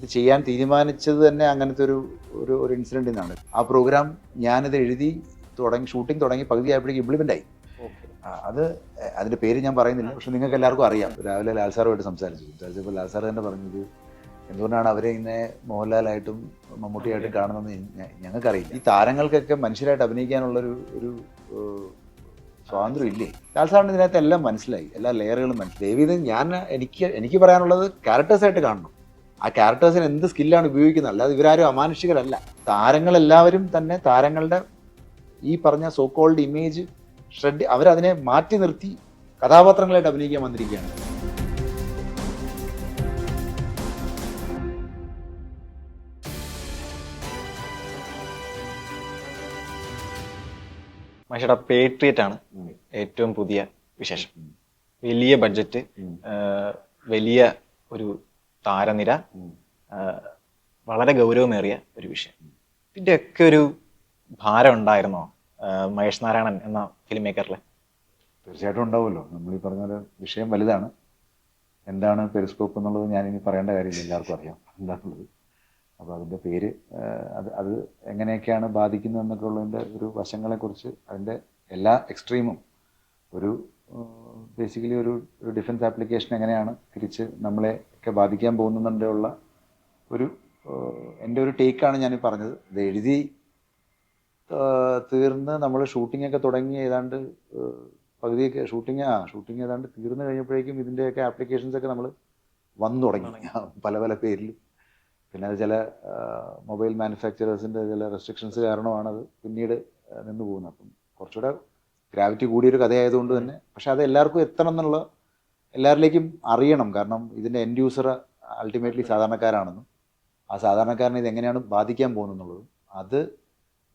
ഇത് ചെയ്യാൻ തീരുമാനിച്ചത് തന്നെ അങ്ങനത്തെ ഒരു ഒരു ഒരു ഇൻസിഡൻറ്റിൽ നിന്നാണ്. ആ പ്രോഗ്രാം ഞാനിത് എഴുതി ഷൂട്ടിംഗ് തുടങ്ങി പകുതിയായപ്പോഴേക്കും ഇംപ്ലിമെൻ്റ് ആയി. അത് അതിൻ്റെ പേര് ഞാൻ പറയുന്നില്ല, പക്ഷെ നിങ്ങൾക്ക് എല്ലാവർക്കും അറിയാം. രാവിലെ ലാൽ സാറുമായിട്ട് സംസാരിച്ചപ്പോൾ ലാൽ സാർ തന്നെ പറഞ്ഞത് എന്തുകൊണ്ടാണ് അവരെ ഇങ്ങനെ മോഹൻലാലായിട്ടും മമ്മൂട്ടിയായിട്ടും കാണുന്നതെന്ന് ഞങ്ങൾക്കറിയില്ല. ഈ താരങ്ങൾക്കൊക്കെ മനുഷ്യരായിട്ട് അഭിനയിക്കാനുള്ളൊരു ഒരു സ്വാതന്ത്ര്യം ഇല്ലേ? ലാൽ സാറിന് ഇതിനകത്ത് എല്ലാം മനസ്സിലായി, എല്ലാ ലെയറുകളും മനസ്സിലായി. ഇത് എനിക്ക് പറയാനുള്ളത് ക്യാരക്ടേഴ്സായിട്ട് കാണണം. ആ ക്യാരക്ടേഴ്സിന് എന്ത് സ്കില്ലാണ് ഉപയോഗിക്കുന്നത്, അല്ലാതെ ഇവരാരും അമാനുഷികരല്ല. താരങ്ങളെല്ലാവരും തന്നെ താരങ്ങളുടെ ഈ പറഞ്ഞ സോ കോൾഡ് ഇമേജ് അവരതിനെ മാറ്റി നിർത്തി കഥാപാത്രങ്ങളായിട്ട് അഭിനയിക്കാൻ വന്നിരിക്കുകയാണ്. മനുഷ്യയുടെ പേട്രിയറ്റ് ആണ് ഏറ്റവും പുതിയ വിശേഷം. വലിയ ബഡ്ജറ്റ്, വലിയ ഒരു താരനിര, വളരെ ഗൗരവമേറിയ ഒരു വിഷയം. ഇതിൻ്റെയൊക്കെ ഒരു ഭാരം ഉണ്ടായിരുന്നോ മഹേഷ് നാരായണൻ എന്ന ഫിലിം മേക്കറിൽ? തീർച്ചയായിട്ടും ഉണ്ടാവുമല്ലോ. നമ്മൾ ഈ പറഞ്ഞ വിഷയം വലുതാണ്. എന്താണ് പെരിസ്കോപ്പ് എന്നുള്ളത് ഞാനിനി പറയേണ്ട കാര്യമില്ല, എല്ലാവർക്കും അറിയാം എന്താണുള്ളത്. അപ്പോൾ അതിൻ്റെ പേര് അത് എങ്ങനെയൊക്കെയാണ് ബാധിക്കുന്നത് എന്നൊക്കെ ഉള്ളതിൻ്റെ ഒരു വശങ്ങളെക്കുറിച്ച്, അതിൻ്റെ എല്ലാ എക്സ്ട്രീമും, ഒരു ബേസിക്കലി ഒരു ഡിഫൻസ് ആപ്ലിക്കേഷൻ എങ്ങനെയാണ് തിരിച്ച് നമ്മളെ ഒക്കെ ബാധിക്കാൻ പോകുന്നതിനുള്ള ഒരു എൻ്റെ ഒരു ടേക്കാണ് ഞാൻ പറഞ്ഞത്. ഇത് എഴുതി തീർന്ന് നമ്മൾ ഷൂട്ടിങ്ങൊക്കെ തുടങ്ങി ഏതാണ്ട് പകുതിയൊക്കെ ഷൂട്ടിങ് ഏതാണ്ട് തീർന്നു കഴിഞ്ഞപ്പോഴേക്കും ഇതിൻ്റെയൊക്കെ ആപ്ലിക്കേഷൻസൊക്കെ നമ്മൾ വന്നു തുടങ്ങി പല പല പേരിലും. പിന്നെ അത് ചില മൊബൈൽ മാനുഫാക്ചറേഴ്സിൻ്റെ ചില റെസ്ട്രിക്ഷൻസ് കാരണമാണത് പിന്നീട് നിന്ന് പോകുന്നത്. അപ്പം കുറച്ചുകൂടെ ഗ്രാവിറ്റി കൂടിയൊരു കഥയായതുകൊണ്ട് തന്നെ, പക്ഷെ അത് എല്ലാവർക്കും എത്തണം എന്നുള്ള, എല്ലാവരിലേക്കും അറിയണം. കാരണം ഇതിൻ്റെ എൻഡ് യൂസർ അൾട്ടിമേറ്റ്ലി സാധാരണക്കാരാണെന്നും ആ സാധാരണക്കാരനെ ഇതെങ്ങനെയാണ് ബാധിക്കാൻ പോകുന്നതെന്നുള്ളതും അത്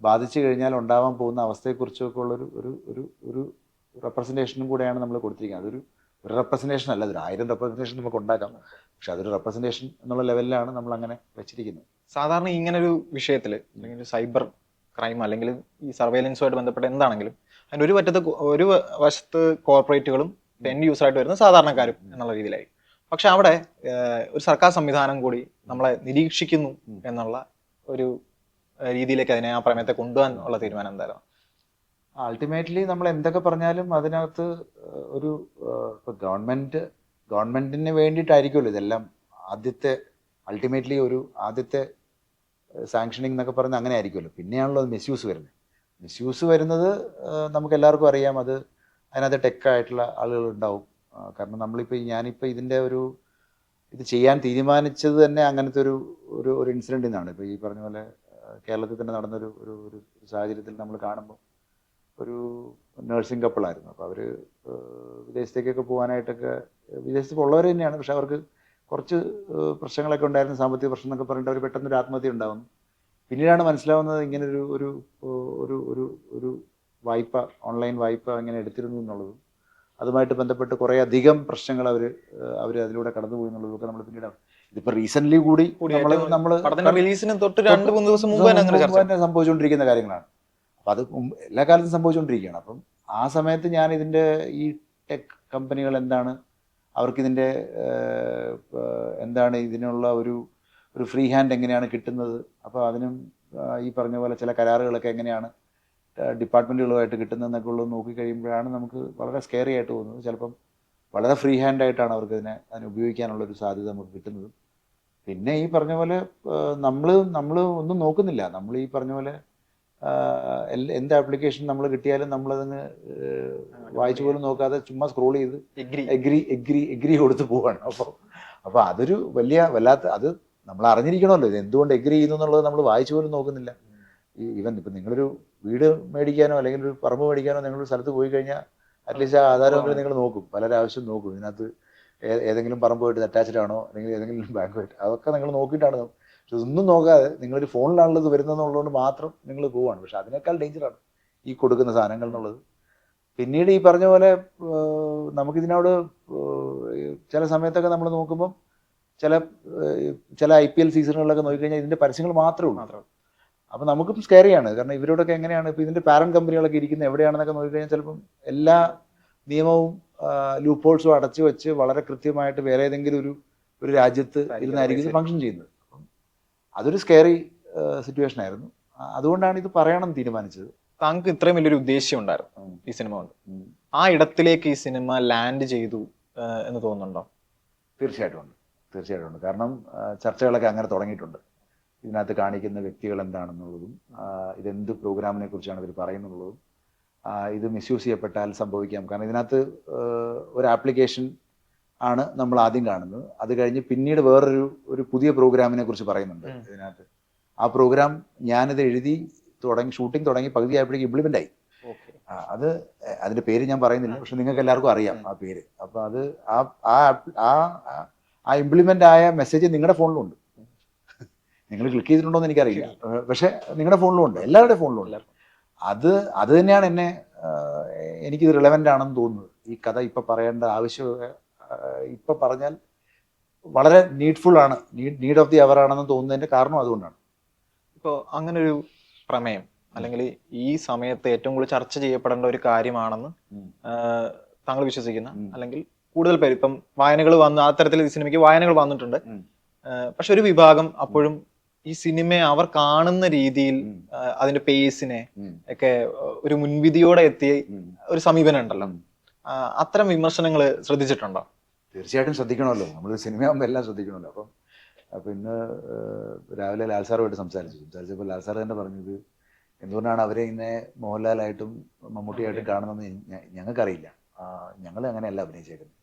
ബാധിച്ചു കഴിഞ്ഞാൽ ഉണ്ടാവാൻ പോകുന്ന അവസ്ഥയെക്കുറിച്ചൊക്കെ ഉള്ളൊരു ഒരു ഒരു ഒരു റെപ്രസെൻറ്റേഷനും കൂടെയാണ് നമ്മൾ കൊടുത്തിരിക്കുന്നത്. അതൊരു റെപ്രസെൻറ്റേഷൻ അല്ല, അതൊരു 1000 റെപ്രസെൻറ്റേഷൻ നമുക്ക് ഉണ്ടാക്കാം, പക്ഷെ അതൊരു റെപ്രസെൻറ്റേഷൻ എന്നുള്ള ലെവലിലാണ് നമ്മൾ അങ്ങനെ വെച്ചിരിക്കുന്നത്. സാധാരണ ഇങ്ങനൊരു വിഷയത്തിൽ, അല്ലെങ്കിൽ സൈബർ ക്രൈം അല്ലെങ്കിൽ ഈ സർവൈലൻസുമായിട്ട് ബന്ധപ്പെട്ട എന്താണെങ്കിലും, അതിൻ്റെ ഒരു വശത്ത് കോർപ്പറേറ്റുകളും എൻഡ് യൂസറായിട്ട് വരുന്ന സാധാരണക്കാരും എന്നുള്ള രീതിയിലായി. പക്ഷെ അവിടെ ഒരു സർക്കാർ സംവിധാനം കൂടി നമ്മളെ നിരീക്ഷിക്കുന്നു എന്നുള്ള ഒരു രീതിയിലേക്ക് അതിനെ, ആ പ്രമേയത്തെ കൊണ്ടുപോകാൻ ഉള്ള തീരുമാനം എന്തായാലും? അൾട്ടിമേറ്റ്ലി നമ്മൾ എന്തൊക്കെ പറഞ്ഞാലും അതിനകത്ത് ഒരു ഇപ്പോൾ ഗവൺമെൻറ്റിന് വേണ്ടിയിട്ടായിരിക്കുമല്ലോ ഇതെല്ലാം. അൾട്ടിമേറ്റ്ലി ഒരു ആദ്യത്തെ സാങ്ഷനിങ് എന്നൊക്കെ പറയുന്നത് അങ്ങനെ ആയിരിക്കുമല്ലോ. പിന്നെയാണല്ലോ അത് മിസ്യൂസ് വരുന്നത് നമുക്ക് എല്ലാവർക്കും അറിയാം. അതിനകത്ത് ടെക്കായിട്ടുള്ള ആളുകൾ ഉണ്ടാവും. കാരണം ഞാനിപ്പോൾ ഇതിൻ്റെ ഇത് ചെയ്യാൻ തീരുമാനിച്ചത് തന്നെ അങ്ങനത്തെ ഒരു ഇൻസിഡൻറ്റിൽ നിന്നാണ്. ഇപ്പോൾ ഈ പറഞ്ഞ പോലെ കേരളത്തിൽ തന്നെ നടന്നൊരു ഒരു സാഹചര്യത്തിൽ നമ്മൾ കാണുമ്പോൾ ഒരു നേഴ്സിംഗ് കപ്പിളായിരുന്നു. അപ്പോൾ അവർ വിദേശത്തേക്കൊക്കെ പോകാനായിട്ടൊക്കെ, വിദേശത്ത് ഉള്ളവർ തന്നെയാണ്, പക്ഷെ അവർക്ക് കുറച്ച് പ്രശ്നങ്ങളൊക്കെ ഉണ്ടായിരുന്നു, സാമ്പത്തിക പ്രശ്നം എന്നൊക്കെ പറഞ്ഞിട്ട് അവർ പെട്ടെന്നൊരു ആത്മഹത്യ ഉണ്ടാകുന്നു. പിന്നീടാണ് മനസ്സിലാവുന്നത് ഇങ്ങനെ ഒരു വായ്പ, ഓൺലൈൻ വായ്പ ഇങ്ങനെ എടുത്തിരുന്നു എന്നുള്ളതും അതുമായിട്ട് ബന്ധപ്പെട്ട് കുറേ അധികം പ്രശ്നങ്ങൾ അവർ അതിലൂടെ കടന്നുപോയി എന്നുള്ളതൊക്കെ നമ്മൾ പിന്നീടാണ്. ഇതിപ്പോൾ റീസെൻ്റ്ലി കൂടി നമ്മൾ റിലീസിന് തൊട്ട് 2-3 ദിവസം മുമ്പ് തന്നെ സംഭവിച്ചുകൊണ്ടിരിക്കുന്ന കാര്യങ്ങളാണ്. അപ്പം അത് എല്ലാ കാലത്തും സംഭവിച്ചുകൊണ്ടിരിക്കുകയാണ്. അപ്പം ആ സമയത്ത് ഞാൻ ഇതിൻ്റെ ഈ ടെക് കമ്പനികൾ അവർക്കിതിൻ്റെ എന്താണ് ഇതിനുള്ള ഒരു ഫ്രീ ഹാൻഡ് എങ്ങനെയാണ് കിട്ടുന്നത്, അപ്പോൾ അതിനും ഈ പറഞ്ഞ പോലെ ചില കരാറുകളൊക്കെ എങ്ങനെയാണ് ഡിപ്പാർട്ട്മെൻറ്റുകളുമായിട്ട് കിട്ടുന്നതെന്നൊക്കെ ഉള്ളത് നോക്കിക്കഴിയുമ്പോഴാണ് നമുക്ക് വളരെ സ്കെയറി ആയിട്ട് തോന്നുന്നത്. ചിലപ്പം വളരെ ഫ്രീ ഹാൻഡായിട്ടാണ് അവർക്ക് അതിനെ ഉപയോഗിക്കാനുള്ളൊരു സാധ്യത നമുക്ക് കിട്ടുന്നത്. പിന്നെ ഈ പറഞ്ഞ പോലെ നമ്മൾ ഒന്നും നോക്കുന്നില്ല. നമ്മൾ ഈ പറഞ്ഞ പോലെ എന്ത് ആപ്ലിക്കേഷൻ നമ്മൾ കിട്ടിയാലും നമ്മളതിന് വായിച്ചു പോലും നോക്കാതെ ചുമ്മാ സ്ക്രോൾ ചെയ്ത് എഗ്രി കൊടുത്ത് പോവാണ്. അപ്പോൾ അതൊരു വല്ലാത്ത, അത് നമ്മൾ അറിഞ്ഞിരിക്കണമല്ലോ ഇത് എന്തുകൊണ്ട് എഗ്രി ചെയ്യുന്നു എന്നുള്ളത്. നമ്മൾ വായിച്ചു പോലും നോക്കുന്നില്ല. ഇപ്പം നിങ്ങളൊരു വീട് മേടിക്കാനോ അല്ലെങ്കിൽ ഒരു പറമ്പ് മേടിക്കാനോ നിങ്ങളൊരു സ്ഥലത്ത് പോയി കഴിഞ്ഞാൽ അറ്റ്ലീസ്റ്റ് ആ ആധാരമെങ്കിലും നിങ്ങൾ നോക്കും, പലരും ആവശ്യം നോക്കും. ഇതിനകത്ത് ഏതെങ്കിലും പറമ്പുമായിട്ട് അറ്റാച്ച്ഡ് ആണോ അല്ലെങ്കിൽ ഏതെങ്കിലും ബാങ്കുമായിട്ട്, അതൊക്കെ നിങ്ങൾ നോക്കിയിട്ടാണ്. പക്ഷെ ഒന്നും നോക്കാതെ നിങ്ങളൊരു ഫോണിലാണല്ലോ ഇത് വരുന്നതെന്നുള്ളതുകൊണ്ട് മാത്രം നിങ്ങൾ പോവാണ്. പക്ഷെ അതിനേക്കാൾ ഡേഞ്ചറാണ് ഈ കൊടുക്കുന്ന സാധനങ്ങൾ എന്നുള്ളത്. പിന്നീട് ഈ പറഞ്ഞ പോലെ നമുക്കിതിനോട് ചില സമയത്തൊക്കെ നമ്മൾ നോക്കുമ്പം ചില IPL സീസണുകളിലൊക്കെ നോക്കിക്കഴിഞ്ഞാൽ ഇതിൻ്റെ പരസ്യങ്ങൾ മാത്രമേ ഉള്ളൂ. അപ്പോൾ നമുക്കും സ്കെയറിയാണ്. കാരണം ഇവരോടൊക്കെ എങ്ങനെയാണ് ഇപ്പോൾ ഇതിൻ്റെ പാരന്റ് കമ്പനികളൊക്കെ ഇരിക്കുന്നത് എവിടെയാണെന്നൊക്കെ നോക്കിക്കഴിഞ്ഞാൽ ചിലപ്പം എല്ലാ നിയമവും ലൂപ്പ് ഹോൾസും അടച്ചു വെച്ച് വളരെ കൃത്യമായിട്ട് വേറെ ഏതെങ്കിലും ഒരു രാജ്യത്ത് ഇരുന്നായിരിക്കും ഇത് ഫംഗ്ഷൻ ചെയ്യുന്നത്. അപ്പം അതൊരു സ്കെയറി സിറ്റുവേഷൻ ആയിരുന്നു. അതുകൊണ്ടാണ് ഇത് പറയണം തീരുമാനിച്ചത്. താങ്കൾക്ക് ഇത്രയും വലിയൊരു ഉദ്ദേശ്യം ഉണ്ടായിരുന്നു ഈ സിനിമ കൊണ്ട്. ആ ഇടത്തിലേക്ക് ഈ സിനിമ ലാൻഡ് ചെയ്തു എന്ന് തോന്നുന്നുണ്ടോ? തീർച്ചയായിട്ടും ഉണ്ട്, തീർച്ചയായിട്ടും ഉണ്ട്. കാരണം ചർച്ചകളൊക്കെ അങ്ങനെ തുടങ്ങിയിട്ടുണ്ട്. ഇതിനകത്ത് കാണിക്കുന്ന വ്യക്തികൾ എന്താണെന്നുള്ളതും ഇതെന്ത് പ്രോഗ്രാമിനെ കുറിച്ചാണ് ഇവർ പറയുന്നുള്ളതും ഇത് മിസ്യൂസ് ചെയ്യപ്പെട്ടാൽ സംഭവിക്കാം. കാരണം ഇതിനകത്ത് ഒരു ആപ്ലിക്കേഷൻ ആണ് നമ്മൾ ആദ്യം കാണുന്നത്. അത് കഴിഞ്ഞ് പിന്നീട് ഒരു പുതിയ പ്രോഗ്രാമിനെ കുറിച്ച് പറയുന്നുണ്ട് ഇതിനകത്ത്. ആ പ്രോഗ്രാം ഞാനിത് എഴുതി ഷൂട്ടിംഗ് തുടങ്ങി പകുതിയായപ്പോഴേക്കും ഇംപ്ലിമെൻ്റ് ആയി. അതിൻ്റെ പേര് ഞാൻ പറയുന്നില്ല, പക്ഷെ നിങ്ങൾക്ക് എല്ലാവർക്കും അറിയാം ആ പേര്. അപ്പോൾ അത് ആ ഇംപ്ലിമെൻ്റ് ആയ മെസ്സേജ് നിങ്ങളുടെ ഫോണിലുണ്ട്. നിങ്ങൾ ക്ലിക്ക് ചെയ്തിട്ടുണ്ടോ എന്ന് എനിക്കറിയില്ല, പക്ഷെ നിങ്ങളുടെ ഫോണിലുണ്ട്, എല്ലാവരുടെ ഫോണിലുണ്ട്. അത് തന്നെയാണ് എനിക്കിത് റിലവൻ്റ് ആണെന്ന് തോന്നുന്നത്. ഈ കഥ ഇപ്പം പറയേണ്ട ആവശ്യം ഇപ്പം പറഞ്ഞാൽ വളരെ നീഡ്ഫുൾ ആണ്, നീഡ് ഓഫ് ദി അവർ ആണെന്ന് തോന്നുന്നതിൻ്റെ കാരണം അതുകൊണ്ടാണ്. ഇപ്പോൾ അങ്ങനെ ഒരു പ്രമേയം അല്ലെങ്കിൽ ഈ സമയത്ത് ഏറ്റവും കൂടുതൽ ചർച്ച ചെയ്യപ്പെടേണ്ട ഒരു കാര്യമാണെന്ന് താങ്കൾ വിശ്വസിക്കുന്ന, അല്ലെങ്കിൽ കൂടുതൽ പേര് ഇപ്പം വായനകൾ വന്ന് ആ തരത്തിൽ ഈ സിനിമയ്ക്ക് വായനകൾ വന്നിട്ടുണ്ട്, പക്ഷെ ഒരു വിഭാഗം അപ്പോഴും ഈ സിനിമയെ അവർ കാണുന്ന രീതിയിൽ അതിന്റെ പേസിനെ ഒക്കെ ഒരു മുൻവിധിയോടെ എത്തിയ ഒരു സമീപനം ഉണ്ടല്ലോ, അത്തരം വിമർശനങ്ങൾ ശ്രദ്ധിച്ചിട്ടുണ്ടോ? തീർച്ചയായിട്ടും ശ്രദ്ധിക്കണമല്ലോ, നമ്മൾ സിനിമയാകുമ്പോൾ എല്ലാം ശ്രദ്ധിക്കണമല്ലോ. അപ്പം ഇന്ന് രാവിലെ ലാൽ സാറുമായിട്ട് സംസാരിച്ചപ്പോൾ ലാൽ സാർ തന്നെ പറഞ്ഞത് എന്തുകൊണ്ടാണ് അവരെ ഇങ്ങനെ മോഹൻലാലായിട്ടും മമ്മൂട്ടിയായിട്ടും കാണുന്നതെന്ന് ഞങ്ങൾക്കറിയില്ല, ഞങ്ങൾ അങ്ങനെയല്ല അഭിനയിച്ചേക്കുന്നത്.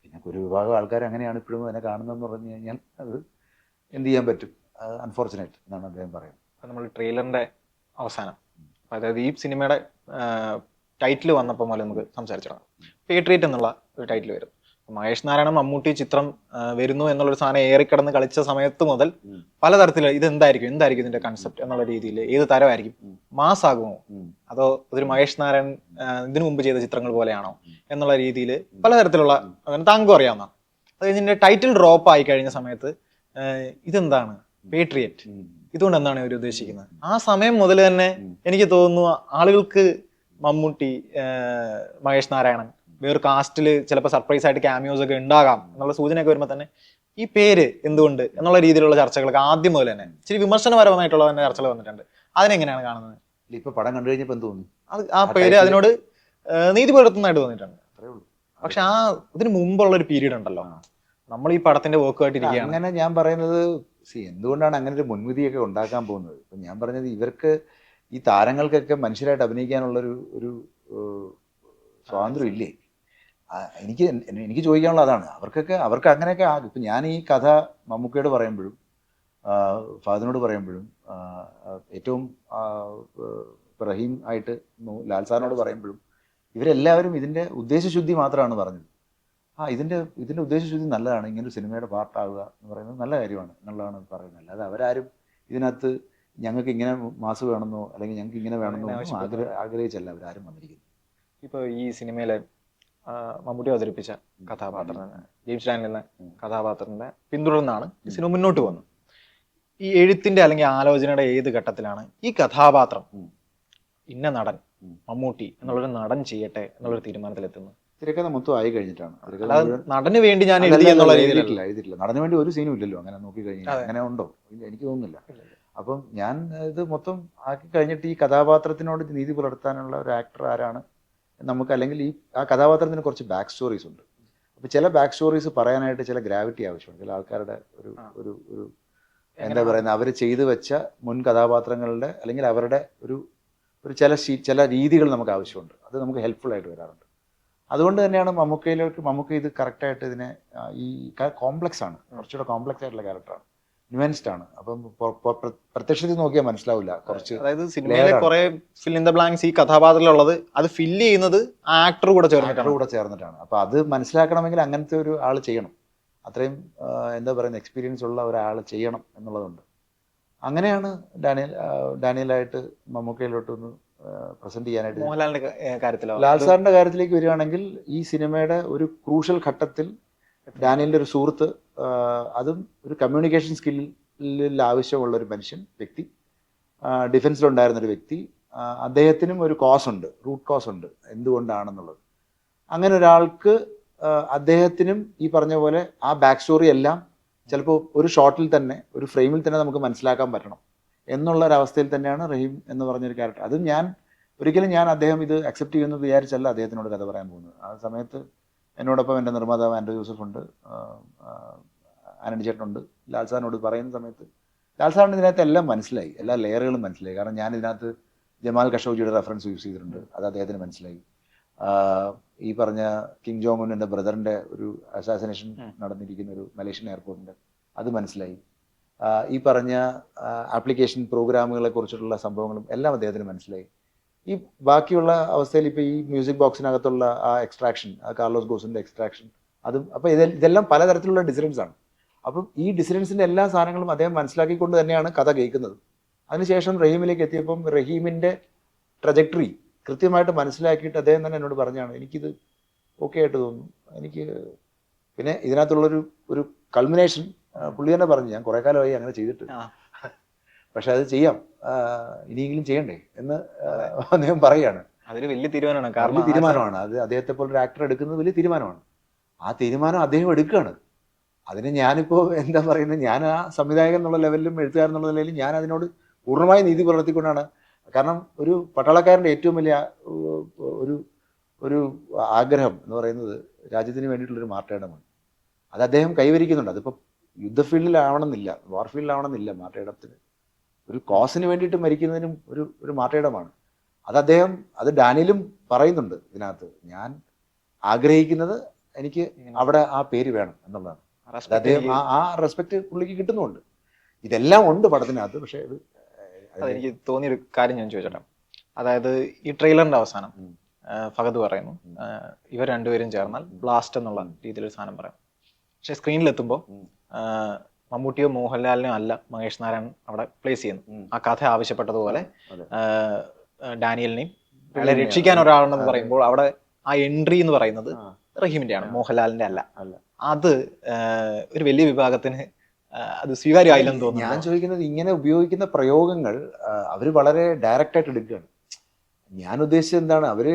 പിന്നെ ഒരു വിഭാഗം ആൾക്കാർ അങ്ങനെയാണ് ഇപ്പോഴും അതിനെ കാണുന്നതെന്ന് പറഞ്ഞു കഴിഞ്ഞാൽ അത് എന്ത് ചെയ്യാൻ പറ്റും, അൺഫോർച്ചുനേറ്റ് എന്നാണ് അദ്ദേഹം പറയുന്നത്. അപ്പം നമ്മൾ ട്രെയിലറിന്റെ അവസാനം, അതായത് ഈ സിനിമയുടെ ടൈറ്റിൽ വന്നപ്പോൾ മുതൽ നമുക്ക് സംസാരിച്ചിടാം. പേട്രിയറ്റ് എന്നുള്ള ഒരു ടൈറ്റിൽ വരും. മഹേഷ് നാരായണൻ മമ്മൂട്ടി ചിത്രം വരുന്നു എന്നുള്ളൊരു സാധനം ഏറിക്കിടന്ന് കളിച്ച സമയത്ത് മുതൽ പലതരത്തിൽ ഇതെന്തായിരിക്കും ഇതിന്റെ കൺസെപ്റ്റ് എന്നുള്ള രീതിയിൽ ഏത് തരമായിരിക്കും, മാസ് ആകുമോ അതോ ഇതൊരു മഹേഷ് നാരായണൻ ഇതിനു മുമ്പ് ചെയ്ത ചിത്രങ്ങൾ പോലെയാണോ എന്നുള്ള രീതിയിൽ പലതരത്തിലുള്ള താങ്കളും അറിയാവുന്ന. അത് ഇതിന്റെ ടൈറ്റിൽ ഡ്രോപ്പ് ആയി കഴിഞ്ഞ സമയത്ത് ഇതെന്താണ് പേട്രിയറ്റ്, ഇതുകൊണ്ട് എന്താണ് ഇവർ ഉദ്ദേശിക്കുന്നത്? ആ സമയം മുതൽ തന്നെ എനിക്ക് തോന്നുന്നു ആളുകൾക്ക് മമ്മൂട്ടി, മഹേഷ് നാരായണൻ, വേറെ കാസ്റ്റിൽ ചിലപ്പോൾ സർപ്രൈസ് ആയിട്ട് ക്യാമിയോസ് ഒക്കെ ഉണ്ടാകാം എന്നുള്ള സൂചനയൊക്കെ വരുമ്പോൾ തന്നെ ഈ പേര് എന്തുകൊണ്ട് എന്നുള്ള രീതിയിലുള്ള ചർച്ചകളൊക്കെ ആദ്യം മുതൽ തന്നെ ഇച്ചിരി വിമർശനപരമായിട്ടുള്ള തന്നെ ചർച്ചകൾ വന്നിട്ടുണ്ട്. അതിനെങ്ങനെയാണ് കാണുന്നത്? ഇപ്പൊ പടം കണ്ടു കഴിഞ്ഞപ്പോൾ എന്ത് തോന്നുന്നു? ആ പേര് അതിനോട് നീതി പുലർത്തുന്നതായിട്ട് തോന്നിയിട്ടുണ്ട്. പക്ഷെ ഇതിന് മുമ്പുള്ള ഒരു പീരീഡ് ഉണ്ടല്ലോ, നമ്മൾ ഈ പടത്തിന്റെ വർക്കുമായിട്ടിരിക്കുകയാണ്. അങ്ങനെ ഞാൻ പറയുന്നത് എന്തുകൊണ്ടാണ് അങ്ങനെ ഒരു മുൻവിധിയൊക്കെ ഉണ്ടാക്കാൻ പോകുന്നത്? ഇപ്പം ഞാൻ പറഞ്ഞത് ഇവർക്ക് ഈ താരങ്ങൾക്കൊക്കെ മനുഷ്യരായിട്ട് അഭിനയിക്കാനുള്ളൊരു സ്വാതന്ത്ര്യം ഇല്ലേ? എനിക്ക് ചോദിക്കാനുള്ള അതാണ്. അവർക്ക് അങ്ങനെയൊക്കെ ആകും. ഇപ്പം ഞാൻ ഈ കഥ മമ്മൂക്കയോട് പറയുമ്പോഴും ഫഹദിനോട് പറയുമ്പോഴും ഏറ്റവും റഹീം ആയിട്ട് ലാൽ സാറിനോട് പറയുമ്പോഴും ഇവരെല്ലാവരും ഇതിൻ്റെ ഉദ്ദേശശുദ്ധി മാത്രമാണ് പറഞ്ഞത്. ഇതിൻ്റെ ഉദ്ദേശശുദ്ധി നല്ലതാണ്, ഇങ്ങനൊരു സിനിമയുടെ പാർട്ടാവുക എന്ന് പറയുന്നത് നല്ല കാര്യമാണ് എന്നുള്ളതാണ് പറയുന്നത്. അല്ലാതെ അവരാരും ഇതിനകത്ത് ഞങ്ങൾക്ക് ഇങ്ങനെ മാസ് വേണമെന്നോ അല്ലെങ്കിൽ ഞങ്ങൾക്ക് ഇങ്ങനെ വേണമെന്നോ ആഗ്രഹിച്ചല്ല അവരാരും വന്നിരിക്കുന്നത്. ഇപ്പോൾ ഈ സിനിമയിലെ മമ്മൂട്ടി അവതരിപ്പിച്ച കഥാപാത്രം ജെയിംസ് ഡാനിയൽ എന്ന കഥാപാത്രത്തിന്റെ പിന്തുടർന്നാണ് ഈ സിനിമ മുന്നോട്ട് പോകുന്നത്. ഈ എഴുത്തിന്റെ അല്ലെങ്കിൽ ആലോചനയുടെ ഏത് ഘട്ടത്തിലാണ് ഈ കഥാപാത്രം ഇന്ന നടൻ മമ്മൂട്ടി എന്നുള്ളൊരു നടൻ ചെയ്യട്ടെ എന്നുള്ളൊരു തീരുമാനത്തിലെത്തുന്നത്? തിരക്കഥ മൊത്തം ആയി കഴിഞ്ഞിട്ടാണ്. നടന് വേണ്ടി ഞാൻ എഴുതി എന്നുള്ള എഴുതിയിട്ടില്ല. നടന് വേണ്ടി ഒരു സീനും ഇല്ലല്ലോ അങ്ങനെ നോക്കി കഴിഞ്ഞാൽ. അങ്ങനെ ഉണ്ടോ? എനിക്ക് തോന്നുന്നില്ല. അപ്പം ഞാൻ ഇത് മൊത്തം ആക്കി കഴിഞ്ഞിട്ട് ഈ കഥാപാത്രത്തിനോട് നീതി പുലർത്താനുള്ള ഒരു ആക്ടർ ആരാണ് നമുക്ക്, അല്ലെങ്കിൽ ആ കഥാപാത്രത്തിന് കുറച്ച് ബാക്ക് സ്റ്റോറീസ് ഉണ്ട്. അപ്പോൾ ചില ബാക്ക് സ്റ്റോറീസ് പറയാനായിട്ട് ചില ഗ്രാവിറ്റി ആവശ്യമുണ്ട്. ചില ആൾക്കാരുടെ ഒരു എന്താ പറയുന്നത്, അവർ ചെയ്തു വെച്ച മുൻ കഥാപാത്രങ്ങളുടെ അല്ലെങ്കിൽ അവരുടെ ഒരു ചില രീതികൾ നമുക്ക് ആവശ്യമുണ്ട്. അത് നമുക്ക് ഹെൽപ്ഫുൾ ആയിട്ട് വരാറുണ്ട്. അതുകൊണ്ട് തന്നെയാണ് മമ്മൂക്ക ഇത് കറക്റ്റായിട്ട് ഇതിനെ ഈ കോംപ്ലക്സ് ആണ്, കുറച്ചുകൂടെ കോംപ്ലക്സ് ആയിട്ടുള്ള ക്യാരക്ടറാണ്, ന്യൂവൻസ്ഡ് ആണ്. അപ്പം പ്രത്യക്ഷത്തിൽ നോക്കിയാൽ മനസ്സിലാവില്ല. കുറച്ച് അതായത് സിനിമയിലെ കുറെ ഫിൽ ഇൻ ദ ബ്ലാങ്ക്സ് ഈ കഥാപാത്രത്തിലുള്ളത് അത് ഫില്ല് ചെയ്യുന്നത് ആക്ടർ കൂടെ ചേർന്നിട്ടാണ്. അപ്പൊ അത് മനസ്സിലാക്കണമെങ്കിൽ അങ്ങനത്തെ ഒരു ആൾ ചെയ്യണം. അത്രയും എന്താ പറയുന്നത് എക്സ്പീരിയൻസ് ഉള്ള ഒരാൾ ചെയ്യണം എന്നുള്ളതുണ്ട്. അങ്ങനെയാണ് ഡാനിയലായിട്ട് മമ്മൂക്കയിലോട്ടൊന്ന് പ്രസന്റ് ചെയ്യാനായിട്ട്. ലാൽ സാറിന്റെ കാര്യത്തിലേക്ക് വരികയാണെങ്കിൽ ഈ സിനിമയുടെ ഒരു ക്രൂഷ്യൽ ഘട്ടത്തിൽ ഡാനിയലിന്റെ ഒരു സുഹൃത്ത്, അതും ഒരു കമ്മ്യൂണിക്കേഷൻ സ്കില്ലിൽ ആവശ്യമുള്ള ഒരു വ്യക്തി, ഡിഫൻസിലുണ്ടായിരുന്നൊരു വ്യക്തി, അദ്ദേഹത്തിനും ഒരു റൂട്ട് കോസ് ഉണ്ട് എന്തുകൊണ്ടാണെന്നുള്ളത്. അങ്ങനെ ഒരാൾക്ക് അദ്ദേഹത്തിനും ഈ പറഞ്ഞ പോലെ ആ ബാക്ക് സ്റ്റോറി എല്ലാം ചിലപ്പോൾ ഒരു ഷോട്ടിൽ തന്നെ ഒരു ഫ്രെയിമിൽ തന്നെ നമുക്ക് മനസ്സിലാക്കാൻ പറ്റണം എന്നുള്ള ഒരവസ്ഥയിൽ തന്നെയാണ് റഹീം എന്ന് പറഞ്ഞൊരു ക്യാരക്ടർ. അതും ഒരിക്കലും ഞാൻ അദ്ദേഹം ഇത് അക്സെപ്റ്റ് ചെയ്യുമെന്ന് വിചാരിച്ചല്ല അദ്ദേഹത്തിനോട് കഥ പറയാൻ പോകുന്നത്. ആ സമയത്ത് എന്നോടൊപ്പം എൻ്റെ നിർമ്മാതാവ് ആൻഡ്രൂ യൂസഫ് ഉണ്ട്, ആനന്ദി ചേട്ടനുണ്ട്. ലാൽ സാറിനോട് പറയുന്ന സമയത്ത് ലാൽ സാറിന് ഇതിനകത്ത് എല്ലാം മനസ്സിലായി, എല്ലാ ലെയറുകളും മനസ്സിലായി. കാരണം ഞാൻ ഇതിനകത്ത് ജമാൽ ഖഷോഗിയുടെ റെഫറൻസ് യൂസ് ചെയ്തിട്ടുണ്ട്, അത് അദ്ദേഹത്തിന് മനസ്സിലായി. ഈ പറഞ്ഞ കിങ് ജോങ് ഉന്നിൻ്റെ ബ്രദറിൻ്റെ ഒരു അസാസിനേഷൻ നടന്നിരിക്കുന്ന ഒരു മലേഷ്യൻ എയർപോർട്ടിൻ്റെ അത് മനസ്സിലായി. ഈ പറഞ്ഞ ആപ്ലിക്കേഷൻ പ്രോഗ്രാമുകളെ കുറിച്ചിട്ടുള്ള സംഭവങ്ങളും എല്ലാം അദ്ദേഹത്തിന് മനസ്സിലായി. ഈ ബാക്കിയുള്ള അവസ്ഥയിൽ ഇപ്പോൾ ഈ മ്യൂസിക് ബോക്സിനകത്തുള്ള ആ എക്സ്ട്രാക്ഷൻ, ആ കാർലോസ് ഗോസിൻ്റെ എക്സ്ട്രാക്ഷൻ, അതും അപ്പോൾ ഇതെല്ലാം പലതരത്തിലുള്ള ഡിസിഡൻസ് ആണ്. അപ്പം ഈ ഡിസിഡൻസിൻ്റെ എല്ലാ സാധനങ്ങളും അദ്ദേഹം മനസ്സിലാക്കിക്കൊണ്ട് തന്നെയാണ് കഥ കേൾക്കുന്നത്. അതിനുശേഷം റഹീമിലേക്ക് എത്തിയപ്പം റഹീമിൻ്റെ ട്രജക്ടറി കൃത്യമായിട്ട് മനസ്സിലാക്കിയിട്ട് അദ്ദേഹം തന്നെ എന്നോട് പറഞ്ഞാണ് എനിക്കിത് ഓക്കെ ആയിട്ട് തോന്നുന്നു. എനിക്ക് പിന്നെ ഇതിനകത്തുള്ളൊരു കൾമിനേഷൻ പുള്ളി തന്നെ പറഞ്ഞു, ഞാൻ കുറേ കാലമായി അങ്ങനെ ചെയ്തിട്ട്, പക്ഷെ അത് ചെയ്യാം, ഇനിയെങ്കിലും ചെയ്യണ്ടേ എന്ന് അദ്ദേഹം പറയുകയാണ്. അതൊരു വലിയ തീരുമാനമാണ്. കാരണം തീരുമാനമാണ് അത്, അദ്ദേഹത്തെ പോലെ ഒരു ആക്ടർ എടുക്കുന്നത് വലിയ തീരുമാനമാണ്. ആ തീരുമാനം അദ്ദേഹം എടുക്കുകയാണ്. അതിന് ഞാനിപ്പോൾ എന്താ പറയുന്നത്, ഞാൻ ആ സംവിധായകൻ എന്നുള്ള ലെവലിലും എഴുത്തുകാരൻ എന്നുള്ള നിലയിലും ഞാൻ അതിനോട് പൂർണ്ണമായി നീതി പുലർത്തിക്കൊണ്ടാണ്. കാരണം ഒരു പട്ടാളക്കാരൻ്റെ ഏറ്റവും വലിയ ഒരു ആഗ്രഹം എന്ന് പറയുന്നത് രാജ്യത്തിന് വേണ്ടിയിട്ടുള്ളൊരു മാർട്ടേഡമാണ്. അത് അദ്ദേഹം കൈവരിക്കുന്നുണ്ട്. അതിപ്പോൾ യുദ്ധ ഫീൽഡിലാവണമെന്നില്ല, വാർ ഫീൽഡിലാവണമെന്നില്ല. മാർട്ടേഡത്തിന് ഒരു കോസിന് വേണ്ടിയിട്ട് മരിക്കുന്നതിനും ഒരു മാർട്ടേഡമാണ്. അത് ഡാനിയലും പറയുന്നുണ്ട് ഇതിനകത്ത്. ഞാൻ ആഗ്രഹിക്കുന്നത് എനിക്ക് അവിടെ ആ പേര് വേണം എന്നുള്ളതാണ്. അദ്ദേഹം ആ റെസ്പെക്ട് പുള്ളിക്ക് കിട്ടുന്നുണ്ട്. ഇതെല്ലാം ഉണ്ട് പടത്തിനകത്ത്. പക്ഷെ എനിക്ക് തോന്നിയൊരു കാര്യം ഞാൻ ചോദിച്ചോട്ടെ. അതായത് ഈ ട്രെയിലറിന്റെ അവസാനം ഫഹദ് പറയുന്നു ഇവർ രണ്ടുപേരും ചേർന്നാൽ ബ്ലാസ്റ്റ് എന്നുള്ള രീതിയിലൊരു സാധനം പറയാം. പക്ഷെ സ്ക്രീനിലെത്തുമ്പോൾ മമ്മൂട്ടിയോ മോഹൻലാലിനോ അല്ല മഹേഷ് നാരായണൻ അവിടെ പ്ലേസ് ചെയ്യുന്നു. ആ കഥ ആവശ്യപ്പെട്ടതുപോലെ ഡാനിയലിനെയും അയാളെ രക്ഷിക്കാൻ ഒരാളെന്ന് പറയുമ്പോൾ അവിടെ ആ എൻട്രി എന്ന് പറയുന്നത് റഹീമിന്റെയാണ്, മോഹൻലാലിന്റെ അല്ല. അത് ഒരു വലിയ വിഭാഗത്തിന് അത് സ്വീകാര്യമായില്ലെന്ന് തോന്നുന്നു. ഞാൻ ചോദിക്കുന്നത്, ഇങ്ങനെ ഉപയോഗിക്കുന്ന പ്രയോഗങ്ങൾ അവർ വളരെ ഡയറക്റ്റ് ആയിട്ട് എടുക്കുകയാണ്. ഞാൻ ഉദ്ദേശിച്ചത് എന്താണ്, അവര്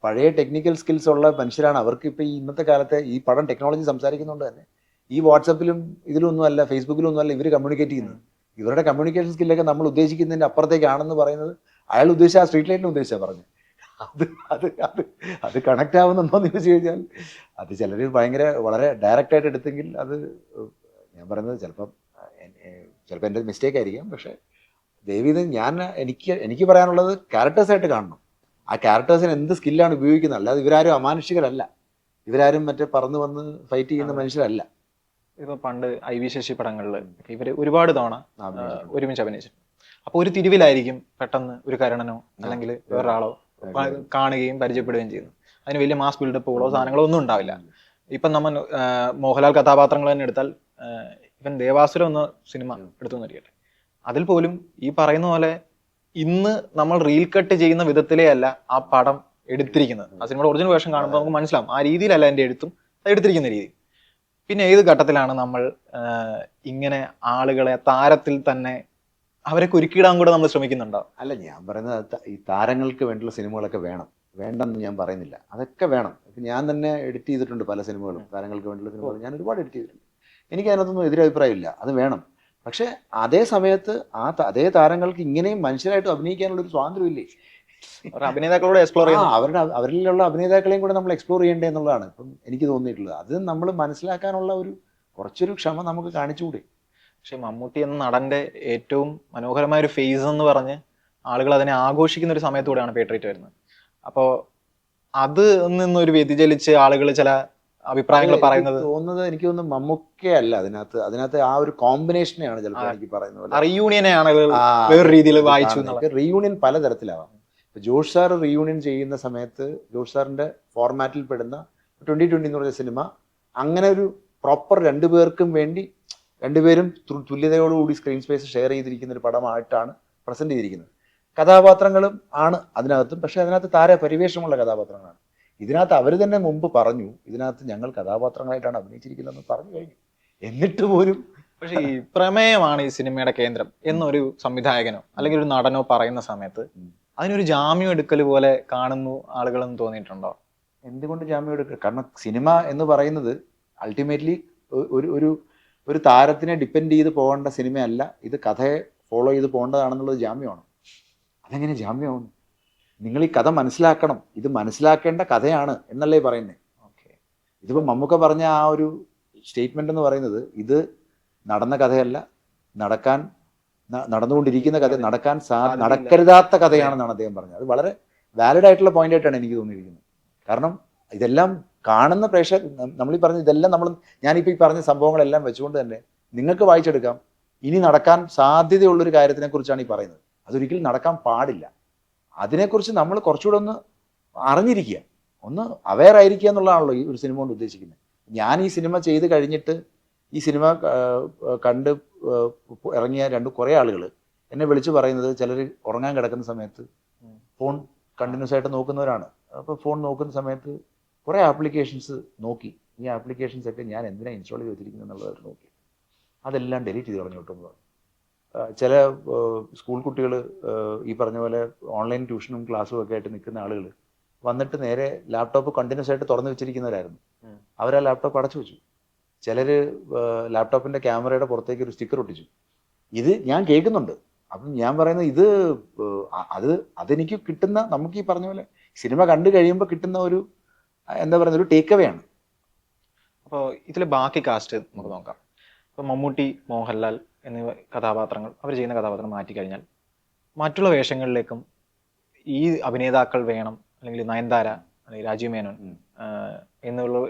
പഴയ ടെക്നിക്കൽ സ്കിൽസ് ഉള്ള മനുഷ്യരാണ്. അവർക്ക് ഇപ്പൊ ഈ ഇന്നത്തെ കാലത്തെ ഈ പടം ടെക്നോളജി സംസാരിക്കുന്നതുകൊണ്ട് തന്നെ ഈ വാട്സപ്പിലും ഇതിലൊന്നും അല്ല, ഫേസ്ബുക്കിലൊന്നും അല്ല ഇവർ കമ്മ്യൂണിക്കേറ്റ് ചെയ്യുന്നത്. ഇവരുടെ കമ്മ്യൂണിക്കേഷൻ സ്കില്ലൊക്കെ നമ്മൾ ഉദ്ദേശിക്കുന്നതിന്റെ അപ്പുറത്തേക്കാണെന്ന് പറയുന്നത് അയാൾ ഉദ്ദേശിച്ച ആ സ്ട്രീറ്റ് ലൈറ്റിനെ ഉദ്ദേശിച്ചാണ് പറഞ്ഞത്. അത് കണക്ട് ആവുന്നുണ്ടോ എന്ന് ചോദിച്ചു കഴിഞ്ഞാൽ അത് ചിലർ വളരെ ഡയറക്റ്റ് ആയിട്ട് എടുത്തെങ്കിൽ അത് ഞാൻ പറയുന്നത് ചിലപ്പോൾ എൻ്റെ മിസ്റ്റേക്ക് ആയിരിക്കാം. പക്ഷെ ദയവീത് എനിക്ക് പറയാനുള്ളത് ക്യാരക്ടേഴ്സായിട്ട് കാണണം. ആ ക്യാരക്ടേഴ്സിന് എന്ത് സ്കില്ലാണ് ഉപയോഗിക്കുന്നത്. അല്ലാതെ ഇവരാരും അമാനുഷികരല്ല, ഇവരാരും മറ്റേ പറന്ന് വന്ന് ഫൈറ്റ് ചെയ്യുന്ന മനുഷ്യരല്ല. ഇപ്പൊ പണ്ട് IV ശശി പടങ്ങളിൽ ഇവര് ഒരുപാട് തവണ ഒരുമിച്ച് അഭിനയിച്ചിട്ടുണ്ട്. അപ്പൊ ഒരു തിരിവിലായിരിക്കും പെട്ടെന്ന് ഒരു കരണനോ അല്ലെങ്കിൽ വേറൊരാളോ കാണുകയും പരിചയപ്പെടുകയും ചെയ്യുന്നു. അതിന് വലിയ മാസ് ബിൽഡപ്പുകളോ സാധനങ്ങളോ ഒന്നും ഉണ്ടാവില്ല. ഇപ്പം നമ്മൾ മോഹൻലാൽ കഥാപാത്രങ്ങൾ തന്നെ എടുത്താൽ, ഇവൻ ദേവാസുരം എന്ന സിനിമ എടുത്തു നോക്കിയിട്ട് അതിൽ പോലും ഈ പറയുന്ന പോലെ ഇന്ന് നമ്മൾ റീൽ കട്ട് ചെയ്യുന്ന വിധത്തിലേ അല്ല ആ പടം എടുത്തിരിക്കുന്നത്. ആ സിനിമയുടെ ഒറിജിനൽ വേഷം കാണുമ്പോൾ നമുക്ക് മനസ്സിലാവും ആ രീതിയിലല്ല എൻ്റെ എടുത്തിരിക്കുന്ന രീതി. പിന്നെ ഏത് ഘട്ടത്തിലാണ് നമ്മൾ ഇങ്ങനെ ആളുകളെ താരത്തിൽ തന്നെ അവരെ കുരുക്കിടാൻ കൂടെ നമ്മൾ ശ്രമിക്കുന്നുണ്ടോ? അല്ല, ഞാൻ പറയുന്നത് ഈ താരങ്ങൾക്ക് വേണ്ടിയുള്ള സിനിമകളൊക്കെ വേണ്ടെന്ന് ഞാൻ പറയുന്നില്ല, അതൊക്കെ വേണം. ഇപ്പം ഞാൻ തന്നെ എഡിറ്റ് ചെയ്തിട്ടുണ്ട് പല സിനിമകളും, താരങ്ങൾക്ക് വേണ്ടിയുള്ള സിനിമകൾ ഞാൻ ഒരുപാട് എഡിറ്റ് ചെയ്തിട്ടുണ്ട്. എനിക്ക് അതിനകത്തൊന്നും എതിരഭിപ്രായമില്ല, അത് വേണം. പക്ഷെ അതേ സമയത്ത് അതേ താരങ്ങൾക്ക് ഇങ്ങനെയും മനുഷ്യരായിട്ട് അഭിനയിക്കാനുള്ളൊരു സ്വാതന്ത്ര്യമില്ലേ? അഭിനേതാക്കളോട് എക്സ്പ്ലോർ ചെയ്യാം, അവരിലുള്ള അഭിനേതാക്കളെയും കൂടെ നമ്മൾ എക്സ്പ്ലോർ ചെയ്യേണ്ടേ എന്നുള്ളതാണ് ഇപ്പം എനിക്ക് തോന്നിയിട്ടുള്ളത്. അത് നമ്മൾ മനസ്സിലാക്കാനുള്ള കുറച്ചൊരു ക്ഷമ നമുക്ക് കാണിച്ചുകൂടെ? പക്ഷെ മമ്മൂട്ടി എന്ന നടന്റെ ഏറ്റവും മനോഹരമായ ഒരു ഫേസ് എന്ന് പറഞ്ഞ് ആളുകൾ അതിനെ ആഘോഷിക്കുന്ന ഒരു സമയത്തൂടെയാണ് പേട്രിയറ്റ് വരുന്നത്. അപ്പോൾ അത് നിന്നൊരു വ്യതിചലിച്ച് ആളുകൾ ചില അഭിപ്രായങ്ങൾ പറയുന്നത് എനിക്ക് തോന്നുന്നു മമ്മൂക്കയല്ല അതിനകത്ത് ആ ഒരു കോമ്പിനേഷനെയാണ് ചിലപ്പോൾ എനിക്ക് പറയുന്നത്. റീയൂണിയനെ ആളുകൾ വേറെ രീതിയിൽ വായിച്ചു. റീയൂണിയൻ പലതരത്തിലാവാം. ഇപ്പൊ ജോഷ് സാർ റീയൂണിയൻ ചെയ്യുന്ന സമയത്ത് ജോഷ് സാറിന്റെ ഫോർമാറ്റിൽ പെടുന്ന 2020 എന്ന് പറഞ്ഞ സിനിമ അങ്ങനെ ഒരു പ്രോപ്പർ രണ്ടുപേരും തുല്യതയോടുകൂടി സ്ക്രീൻ സ്പേസ് ഷെയർ ചെയ്തിരിക്കുന്ന ഒരു പടമായിട്ടാണ് പ്രസന്റ് ചെയ്തിരിക്കുന്നത്. കഥാപാത്രങ്ങളും ആണ് അതിനകത്തും, പക്ഷെ അതിനകത്ത് താരപരിവേഷമുള്ള കഥാപാത്രങ്ങളാണ്. ഇതിനകത്ത് അവർ തന്നെ മുമ്പ് പറഞ്ഞു, ഇതിനകത്ത് ഞങ്ങൾ കഥാപാത്രങ്ങളായിട്ടാണ് അഭിനയിച്ചിരിക്കുന്നതെന്ന് പറഞ്ഞു കഴിഞ്ഞു. എന്നിട്ട് പോലും പക്ഷെ ഈ പ്രമേയമാണ് ഈ സിനിമയുടെ കേന്ദ്രം എന്നൊരു സംവിധായകനോ അല്ലെങ്കിൽ ഒരു നടനോ പറയുന്ന സമയത്ത് അതിനൊരു ജാമ്യം എടുക്കൽ പോലെ കാണുന്നു ആളുകളെന്ന് തോന്നിയിട്ടുണ്ടോ? എന്തുകൊണ്ട് ജാമ്യം എടുക്കുക? കാരണം സിനിമ എന്ന് പറയുന്നത് അൾട്ടിമേറ്റ്ലി ഒരു താരത്തിനെ ഡിപ്പെൻഡ് ചെയ്ത് പോകേണ്ട സിനിമയല്ല ഇത്, കഥയെ ഫോളോ ചെയ്ത് പോകേണ്ടതാണെന്നുള്ളത് ജാമ്യമാണ്. അതെങ്ങനെ ജാമ്യമാണ്? നിങ്ങൾ ഈ കഥ മനസ്സിലാക്കണം, ഇത് മനസ്സിലാക്കേണ്ട കഥയാണ് എന്നല്ലേ പറയുന്നത്. ഓക്കെ. ഇതിപ്പോൾ മമ്മൂക്ക പറഞ്ഞ ആ ഒരു സ്റ്റേറ്റ്മെന്റ് എന്ന് പറയുന്നത് ഇത് നടന്ന കഥയല്ല, നടന്നുകൊണ്ടിരിക്കുന്ന കഥ, നടക്കരുതാത്ത കഥയാണെന്നാണ് അദ്ദേഹം പറഞ്ഞത്. അത് വളരെ വാലിഡ് ആയിട്ടുള്ള പോയിന്റ് ആയിട്ടാണ് എനിക്ക് തോന്നിയിരിക്കുന്നത്. കാരണം ഇതെല്ലാം കാണുന്ന പ്രേക്ഷകർ, നമ്മൾ ഈ പറഞ്ഞ ഇതെല്ലാം ഞാനിപ്പോൾ ഈ പറഞ്ഞ സംഭവങ്ങളെല്ലാം വെച്ചുകൊണ്ട് തന്നെ നിങ്ങൾക്ക് വായിച്ചെടുക്കാം. ഇനി നടക്കാൻ സാധ്യതയുള്ളൊരു കാര്യത്തിനെ കുറിച്ചാണ് ഈ പറയുന്നത്. അതൊരിക്കലും നടക്കാൻ പാടില്ല. അതിനെക്കുറിച്ച് നമ്മൾ കുറച്ചുകൂടെ ഒന്ന് അറിഞ്ഞിരിക്കുക, ഒന്ന് അവെയർ ആയിരിക്കുക എന്നുള്ളതാണല്ലോ ഈ ഒരു സിനിമ കൊണ്ട് ഉദ്ദേശിക്കുന്നത്. ഞാൻ ഈ സിനിമ ചെയ്ത് കഴിഞ്ഞിട്ട് ഈ സിനിമ കണ്ട് ഇറങ്ങിയ കുറേ ആളുകൾ എന്നെ വിളിച്ച് പറയുന്നത്, ചിലർ ഉറങ്ങാൻ കിടക്കുന്ന സമയത്ത് ഫോൺ കണ്ടിന്യൂസ് ആയിട്ട് നോക്കുന്നവരാണ്. അപ്പോൾ ഫോൺ നോക്കുന്ന സമയത്ത് കുറേ ആപ്ലിക്കേഷൻസ് നോക്കി, ഈ ആപ്ലിക്കേഷൻസ് ഒക്കെ ഞാൻ എന്തിനാണ് ഇൻസ്റ്റാൾ ചെയ്ത് വെച്ചിരിക്കുന്നത് എന്നുള്ളവർ നോക്കി, അതെല്ലാം ഡിലീറ്റ് ചെയ്ത് കളഞ്ഞു കിട്ടുമ്പോൾ. ചില സ്കൂൾ കുട്ടികൾ ഈ പറഞ്ഞ പോലെ ഓൺലൈൻ ട്യൂഷനും ക്ലാസ്സും ഒക്കെ ആയിട്ട് നിൽക്കുന്ന ആളുകൾ വന്നിട്ട് നേരെ ലാപ്ടോപ്പ് കണ്ടിന്യൂസ് ആയിട്ട് തുറന്നു വെച്ചിരിക്കുന്നവരായിരുന്നു. അവർ ആ ലാപ്ടോപ്പ് അടച്ചു വെച്ചു. ചിലർ ലാപ്ടോപ്പിൻ്റെ ക്യാമറയുടെ പുറത്തേക്ക് ഒരു സ്റ്റിക്കർ ഒട്ടിച്ചു. ഇത് ഞാൻ കേൾക്കുന്നുണ്ട്. അപ്പം ഞാൻ പറയുന്നത് ഇത് അതെനിക്ക് കിട്ടുന്ന, നമുക്ക് ഈ പറഞ്ഞ പോലെ സിനിമ കണ്ടു കഴിയുമ്പോൾ കിട്ടുന്ന ഒരു എന്താ പറയുന്ന ഒരു ടേക്ക് അവേ ആണ്. അപ്പോൾ ഇതിൽ ബാക്കി കാസ്റ്റ് നമുക്ക് നോക്കാം. ഇപ്പോൾ മമ്മൂട്ടി, മോഹൻലാൽ എന്നിവ കഥാപാത്രങ്ങൾ, അവർ ചെയ്യുന്ന കഥാപാത്രം മാറ്റിക്കഴിഞ്ഞാൽ മറ്റുള്ള വേഷങ്ങളിലേക്കും ഈ അഭിനേതാക്കൾ വേണം, അല്ലെങ്കിൽ നയൻതാര അല്ലെങ്കിൽ രാജീവ് മേനോൻ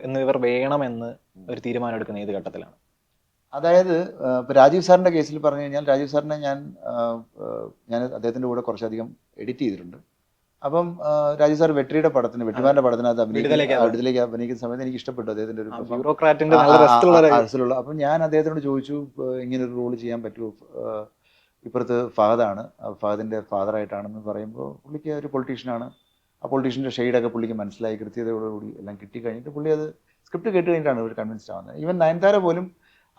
എന്നിവർ വേണമെന്ന് ഒരു തീരുമാനം എടുക്കുന്ന ഏത് ഘട്ടത്തിലാണ്? അതായത് ഇപ്പോൾ രാജീവ് സാറിൻ്റെ കേസിൽ പറഞ്ഞു കഴിഞ്ഞാൽ, രാജീവ് സാറിനെ ഞാൻ അദ്ദേഹത്തിൻ്റെ കൂടെ കുറച്ചധികം എഡിറ്റ് ചെയ്തിട്ടുണ്ട്. അപ്പം രാജീവ് സാർ വെട്രിയുടെ പടത്തിന്, വെട്ടിമാരുടെ പടത്തിനകത്ത് വിടുതലേക്ക് അഭിനയിക്കുന്ന സമയത്ത് എനിക്ക് ഇഷ്ടപ്പെട്ടു അദ്ദേഹത്തിൻ്റെ ഒരു മനസ്സിലുള്ള. അപ്പം ഞാൻ അദ്ദേഹത്തിനോട് ചോദിച്ചു, ഇങ്ങനൊരു റോള് ചെയ്യാൻ പറ്റുമോ? ഇപ്പുറത്ത് ഫഹദാണ്, ഫഹദിൻ്റെ ഫാദറായിട്ടാണെന്ന് പറയുമ്പോൾ പുള്ളിക്ക് ഒരു പൊളിറ്റീഷ്യനാണ്. ആ പൊളിറ്റീഷ്യൻ്റെ ഷെയ്ഡൊക്കെ പുള്ളിക്ക് മനസ്സിലായി, കൃത്യതയോടുകൂടി എല്ലാം കിട്ടിക്കഴിഞ്ഞിട്ട് പുള്ളി അത് സ്ക്രിപ്റ്റ് കേട്ട് കഴിഞ്ഞിട്ടാണ് ഒരു കൺവിൻസ്ഡ് ആവുന്നത്. ഈവൻ നയൻതാര പോലും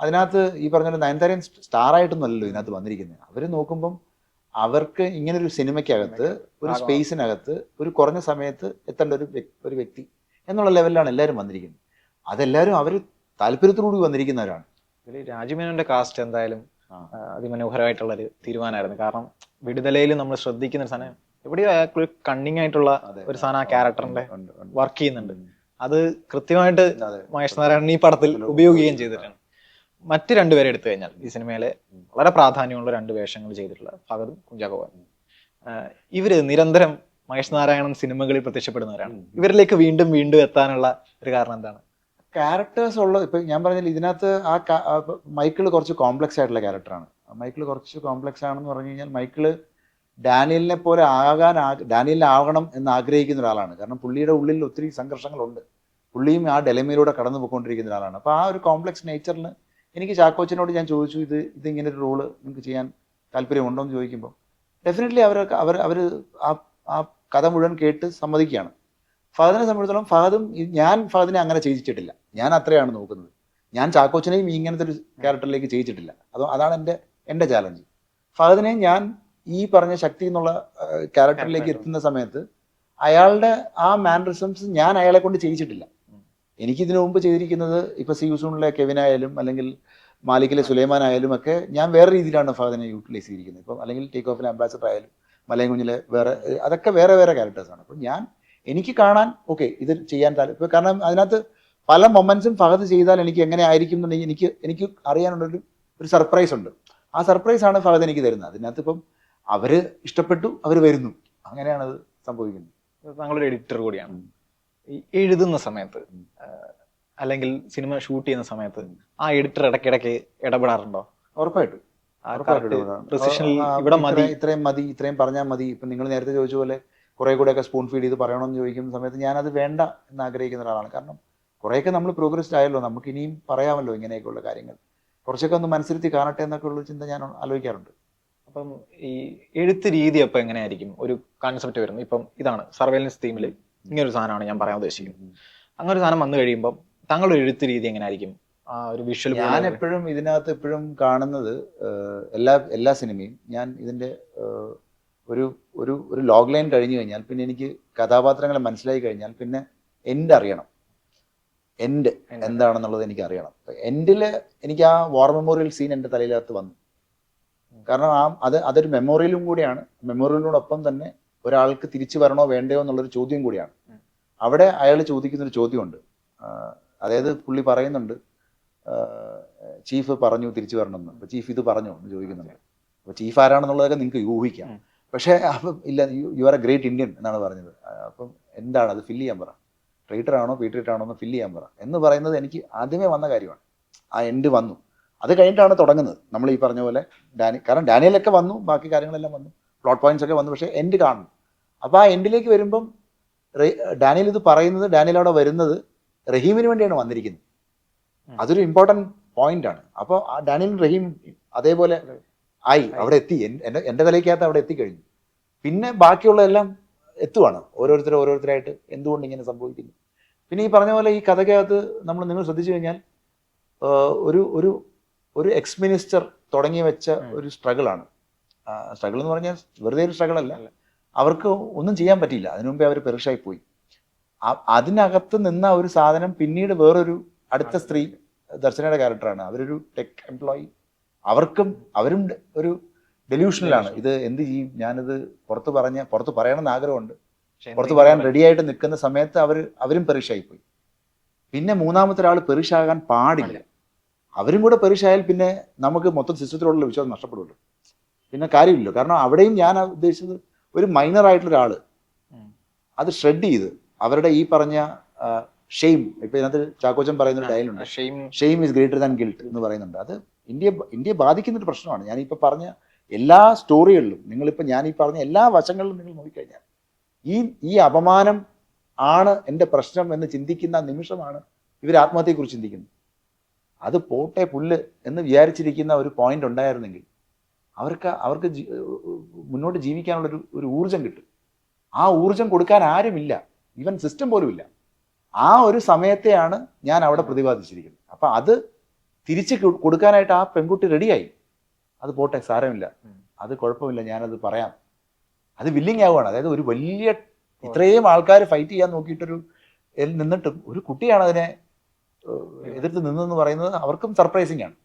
അതിനകത്ത് ഈ പറഞ്ഞ നയൻതാരൻ സ്റ്റാറായിട്ടൊന്നും അല്ലല്ലോ ഇതിനകത്ത് വന്നിരിക്കുന്നത്. അവർ നോക്കുമ്പം അവർക്ക് ഇങ്ങനൊരു സിനിമയ്ക്കകത്ത്, ഒരു സ്പേസിനകത്ത്, ഒരു കുറഞ്ഞ സമയത്ത് എത്തേണ്ട ഒരു വ്യക്തി എന്നുള്ള ലെവലിലാണ് എല്ലാവരും വന്നിരിക്കുന്നത്. അതെല്ലാവരും അവർ താല്പര്യത്തോടുകൂടി വന്നിരിക്കുന്നവരാണ്. രാജീവ് മേനോന്റെ കാസ്റ്റ് എന്തായാലും അതിമനോഹരമായിട്ടുള്ളൊരു തീരുമാനമായിരുന്നു. കാരണം വിടുതലയിൽ നമ്മൾ ശ്രദ്ധിക്കുന്ന ഒരു സാധനം, എവിടെയോ അയാൾക്ക് കണ്ണിങ് ആയിട്ടുള്ള ഒരു സാധനം ആ ക്യാരക്ടറിന്റെ വർക്ക് ചെയ്യുന്നുണ്ട്. അത് കൃത്യമായിട്ട് മഹേഷ് നാരായണൻ ഈ പടത്തിൽ ഉപയോഗിക്കുകയും ചെയ്തിട്ടാണ്. മറ്റ് രണ്ടുപേരെ എടുത്തു കഴിഞ്ഞാൽ ഈ സിനിമയിലെ വളരെ പ്രാധാന്യമുള്ള രണ്ട് വേഷങ്ങൾ ചെയ്തിട്ടുള്ള ഫഹദും കുഞ്ചാക്കോ ബോബനും, ഇവര് നിരന്തരം മഹേഷ് നാരായണൻ സിനിമകളിൽ പ്രത്യക്ഷപ്പെടുന്നവരാണ്. ഇവരിലേക്ക് വീണ്ടും വീണ്ടും എത്താനുള്ള ഒരു കാരണം എന്താണ്? ക്യാരക്ടേഴ്സ് ഉള്ളത്. ഇപ്പം ഞാൻ പറഞ്ഞാൽ ഇതിനകത്ത് മൈക്കിൾ കുറച്ച് കോംപ്ലക്സ് ആയിട്ടുള്ള ക്യാരക്ടറാണ്. മൈക്കിൾ കുറച്ച് കോംപ്ലക്സ് ആണെന്ന് പറഞ്ഞു കഴിഞ്ഞാൽ, മൈക്കിള് ഡാനിയലിനെ പോലെ ഡാനിയലിനാകണം എന്ന് ആഗ്രഹിക്കുന്ന ഒരാളാണ്. കാരണം പുള്ളിയുടെ ഉള്ളിൽ ഒത്തിരി സംഘർഷങ്ങളുണ്ട്. പുള്ളിയും ആ ഡെലമയിലൂടെ കടന്നു പോയിക്കൊണ്ടിരിക്കുന്ന ഒരാളാണ്. അപ്പോൾ ആ ഒരു കോംപ്ലക്സ് നേച്ചറിൽ എനിക്ക് ചാക്കോച്ചനോട് ഞാൻ ചോദിച്ചു, ഇതിങ്ങനെ ഒരു റോള് നിങ്ങൾക്ക് ചെയ്യാൻ താല്പര്യമുണ്ടോ എന്ന് ചോദിക്കുമ്പോൾ ഡെഫിനറ്റ്ലി അവർ ആ കഥ മുഴുവൻ കേട്ട് സമ്മതിക്കുകയാണ്. ഫഹദിനെ സംബന്ധിച്ചിടത്തോളം ഞാൻ ഫഹദിനെ അങ്ങനെ ചെയ്യിച്ചിട്ടില്ല. ഞാൻ അത്രയാണ് നോക്കുന്നത്. ഞാൻ ചാക്കോച്ചനെയും ഇങ്ങനത്തെ ഒരു ക്യാരക്ടറിലേക്ക് ചെയ്യിച്ചിട്ടില്ല. അതാണ് എൻ്റെ ചാലഞ്ച്. ഫഹദിനെ ഞാൻ ഈ പറഞ്ഞ ശക്തി എന്നുള്ള ക്യാരക്ടറിലേക്ക് എത്തുന്ന സമയത്ത് അയാളുടെ ആ മാനറിസംസ് ഞാൻ അയാളെ കൊണ്ട് ചെയ്യിച്ചിട്ടില്ല. എനിക്കിതിനു മുമ്പ് ചെയ്തിരിക്കുന്നത് ഇപ്പോൾ സീസണിലെ കെവിനായാലും അല്ലെങ്കിൽ മാലിക്കിലെ സുലൈമാൻ ആയാലും ഒക്കെ ഞാൻ വേറെ രീതിയിലാണ് ഫഹദിനെ യൂട്ടിലൈസ് ചെയ്തിരിക്കുന്നത്. ഇപ്പം അല്ലെങ്കിൽ ടേക്ക് ഓഫിലെ അംബാസഡർ ആയാലും മലയും കുഞ്ഞിലെ അതൊക്കെ വേറെ ക്യാരക്ടേഴ്സാണ്. അപ്പം എനിക്ക് കാണാൻ ഓക്കെ ഇത് ചെയ്യാൻ താല്പര്യം. കാരണം അതിനകത്ത് പല മൊമെന്റ്സും ഫഹദ് ചെയ്താൽ എനിക്ക് എങ്ങനെ ആയിരിക്കും എന്നുണ്ടെങ്കിൽ എനിക്ക് അറിയാനുള്ളൊരു സർപ്രൈസ് ഉണ്ട്. ആ സർപ്രൈസാണ് ഫഹദ് എനിക്ക് തരുന്നത്. അതിനകത്ത് ഇപ്പം അവർ ഇഷ്ടപ്പെട്ടു, അവർ വരുന്നു, അങ്ങനെയാണത് സംഭവിക്കുന്നത്. താങ്കളൊരു എഡിറ്റർ കൂടിയാണ്. ഈ എഴുതുന്ന സമയത്ത് അല്ലെങ്കിൽ സിനിമ ഷൂട്ട് ചെയ്യുന്ന സമയത്ത് ആ എഡിറ്റർ ഇടയ്ക്കിടയ്ക്ക് ഇടപെടാറുണ്ടോ? ഉറപ്പായിട്ടും ഇത്രയും പറഞ്ഞാൽ മതി. ഇപ്പം നിങ്ങൾ നേരത്തെ ചോദിച്ച പോലെ കുറെ കൂടെയൊക്കെ സ്പൂൺ ഫീഡ് ചെയ്ത് പറയണമെന്ന് ചോദിക്കുന്ന സമയത്ത് ഞാനത് വേണ്ട എന്ന് ആഗ്രഹിക്കുന്ന ഒരാളാണ്. കാരണം കുറേയൊക്കെ നമ്മൾ പ്രോഗ്രസ്ഡ് ആയല്ലോ, നമുക്ക് ഇനിയും പറയാമല്ലോ ഇങ്ങനെയൊക്കെയുള്ള കാര്യങ്ങൾ, കുറച്ചൊക്കെ ഒന്ന് മനസ്സിരുത്തി കാണട്ടെ എന്നൊക്കെ ഉള്ള ചിന്ത ഞാൻ ആലോചിക്കാറുണ്ട്. അപ്പം ഈ എഴുത്ത് രീതി അപ്പം എങ്ങനെയായിരിക്കും ഒരു കോൺസെപ്റ്റ് വരുന്നത്? ഇപ്പം ഇതാണ് സർവൈലൻസ് തീമിൽ ഇങ്ങനൊരു സാധനമാണ് ഞാൻ പറയാൻ ഉദ്ദേശിക്കുന്നത്. അങ്ങനെ ഒരു സാധനം വന്നു കഴിയുമ്പോൾ താങ്കളുടെ എഴുത്ത് രീതി എങ്ങനെയായിരിക്കും? ആ ഒരു വിഷ്വൽ ഞാൻ ഇതിനകത്ത് എപ്പോഴും കാണുന്നത്, എല്ലാ സിനിമയും ഞാൻ ഇതിൻ്റെ ഒരു ലോഗ് ലൈൻ കഴിഞ്ഞു കഴിഞ്ഞാൽ പിന്നെ എനിക്ക് കഥാപാത്രങ്ങളെ മനസ്സിലായി കഴിഞ്ഞാൽ പിന്നെ എൻ്റെ അറിയണം. എൻഡ് എന്താണെന്നുള്ളത് എനിക്ക് അറിയണം. എൻഡിൽ എനിക്ക് ആ വാർ മെമ്മോറിയൽ സീൻ എൻ്റെ തലയിലകത്ത് വന്നു. കാരണം അതൊരു മെമ്മോറിയലും കൂടിയാണ്. മെമ്മോറിയലിനോടൊപ്പം തന്നെ ഒരാൾക്ക് തിരിച്ചു വരണോ വേണ്ടയോ എന്നുള്ളൊരു ചോദ്യം കൂടിയാണ്. അവിടെ അയാൾ ചോദിക്കുന്നൊരു ചോദ്യമുണ്ട്. അതായത് പുള്ളി പറയുന്നുണ്ട്, ചീഫ് പറഞ്ഞു തിരിച്ചു വരണമെന്ന്. അപ്പോൾ ചീഫ് ഇത് പറഞ്ഞോ എന്ന് ചോദിക്കുന്നുണ്ട്. അപ്പോൾ ചീഫ് ആരാണെന്നുള്ളതൊക്കെ നിങ്ങൾക്ക് ഊഹിക്കാം. പക്ഷേ അപ്പം ഇല്ല, you are A great Indian എന്നാണ് പറഞ്ഞത്. അപ്പം എന്താണ് അത് ഫില്ല് ചെയ്യാൻ പറ, ട്രൈറ്റർ ആണോ പീട്രിയറ്റ് ആണോ എന്ന് ഫില്ല് ചെയ്യാൻ പറ എന്ന് പറയുന്നത് എനിക്ക് ആദ്യമേ വന്ന കാര്യമാണ്. ആ എൻഡ് വന്നു. അത് കഴിഞ്ഞിട്ടാണ് തുടങ്ങുന്നത് നമ്മൾ ഈ പറഞ്ഞ പോലെ കാരണം ഡാനിയലൊക്കെ വന്നു, ബാക്കി കാര്യങ്ങളെല്ലാം വന്നു, പ്ലോട്ട് പോയിന്റ്സ് ഒക്കെ വന്നു, പക്ഷേ എൻഡ് കാണും. അപ്പോൾ ആ എൻഡിലേക്ക് വരുമ്പം ഡാനിയൽ ഇത് പറയുന്നത്, ഡാനിയൽ അവിടെ വരുന്നത് റഹീമിന് വേണ്ടിയാണ് വന്നിരിക്കുന്നത്. അതൊരു ഇമ്പോർട്ടൻറ്റ് പോയിന്റ് ആണ്. അപ്പോൾ ആ ഡാനിയലും റഹീം അതേപോലെ ആയി അവിടെ എത്തി. എൻ്റെ തലയ്ക്കകത്ത് അവിടെ എത്തിക്കഴിഞ്ഞു. പിന്നെ ബാക്കിയുള്ളതെല്ലാം എത്തുവാണ് ഓരോരുത്തരായിട്ട് എന്തുകൊണ്ട് ഇങ്ങനെ സംഭവിക്കുന്നു. പിന്നെ ഈ പറഞ്ഞ പോലെ ഈ കഥയ്ക്കകത്ത് നിങ്ങൾ ശ്രദ്ധിച്ചു കഴിഞ്ഞാൽ ഒരു ഒരു ഒരു എക്സ് മിനിസ്റ്റർ തുടങ്ങി വെച്ച ഒരു സ്ട്രഗിളാണ്. സ്ട്രഗിൾ എന്ന് പറഞ്ഞാൽ വെറുതെ ഒരു സ്ട്രഗിൾ അല്ല, അവർക്ക് ഒന്നും ചെയ്യാൻ പറ്റിയില്ല. അതിനു മുമ്പേ അവർ പെരിഷായി പോയി. അതിനകത്ത് നിന്ന ഒരു സാധനം പിന്നീട് വേറൊരു അടുത്ത സ്ത്രീ, ദർശനയുടെ ക്യാരക്ടറാണ്. അവരൊരു ടെക് എംപ്ലോയി, അവരും ഒരു ഡെല്യൂഷനിലാണ്. ഇത് എന്ത് ചെയ്യും, ഞാനിത് പുറത്ത് പറയണമെന്ന് ആഗ്രഹമുണ്ട്, പുറത്ത് പറയാൻ റെഡിയായിട്ട് നിൽക്കുന്ന സമയത്ത് അവരും പെരിഷായി പോയി. പിന്നെ മൂന്നാമത്തെ ഒരാൾ പെരിഷാകാൻ പാടില്ല. അവരും കൂടെ പെരിഷായാൽ പിന്നെ നമുക്ക് മൊത്തം സിസ്റ്റത്തിലുള്ള വിശ്വാസം നഷ്ടപ്പെടുമല്ലോ, പിന്നെ കാര്യമില്ലല്ലോ. കാരണം അവിടെയും ഞാൻ ഉദ്ദേശിച്ചത് ഒരു മൈനർ ആയിട്ടുള്ള ഒരാൾ അത് ഷ്രെഡ് ചെയ്ത് അവരുടെ ഈ പറഞ്ഞ ഷെയിം, ഇപ്പൊ ഇതിനകത്ത് ചാക്കോച്ചൻ പറയുന്ന ഒരു ഡയലുണ്ട്, shame is greater than guilt എന്ന് പറയുന്നുണ്ട്. അത് ഇന്ത്യയെ ബാധിക്കുന്ന ഒരു പ്രശ്നമാണ്. ഞാനിപ്പോൾ പറഞ്ഞ എല്ലാ സ്റ്റോറികളിലും, ഞാൻ ഈ പറഞ്ഞ എല്ലാ വശങ്ങളിലും നിങ്ങൾ നോക്കിക്കഴിഞ്ഞാൽ ഈ അപമാനം ആണ് എൻ്റെ പ്രശ്നം എന്ന് ചിന്തിക്കുന്ന നിമിഷമാണ് ഇവർ ആത്മഹത്യയെക്കുറിച്ച് ചിന്തിക്കുന്നത്. അത് പോട്ടെ പുല്ല് എന്ന് വിചാരിച്ചിരിക്കുന്ന ഒരു പോയിന്റ് ഉണ്ടായിരുന്നെങ്കിൽ അവർക്ക് മുന്നോട്ട് ജീവിക്കാനുള്ളൊരു ഒരു ഊർജം കിട്ടും. ആ ഊർജം കൊടുക്കാൻ ആരുമില്ല, ഈവൻ സിസ്റ്റം പോലും ഇല്ല. ആ ഒരു സമയത്തെയാണ് ഞാൻ അവിടെ പ്രതിപാദിച്ചിരിക്കുന്നത്. അപ്പം അത് തിരിച്ച് കൊടുക്കാനായിട്ട് ആ പെൺകുട്ടി റെഡിയായി. അത് പോട്ടെ, സാരമില്ല, അത് കുഴപ്പമില്ല, ഞാനത് പറയാം, അത് വില്ലിങ് ആവുകയാണ്. അതായത് ഒരു വലിയ ഇത്രയും ആൾക്കാർ ഫൈറ്റ് ചെയ്യാൻ നോക്കിയിട്ടൊരു നിന്നിട്ടും ഒരു കുട്ടിയാണ് അതിനെ എതിർത്ത് നിന്നെന്ന് പറയുന്നത് അവർക്കും സർപ്രൈസിങ് ആണ്.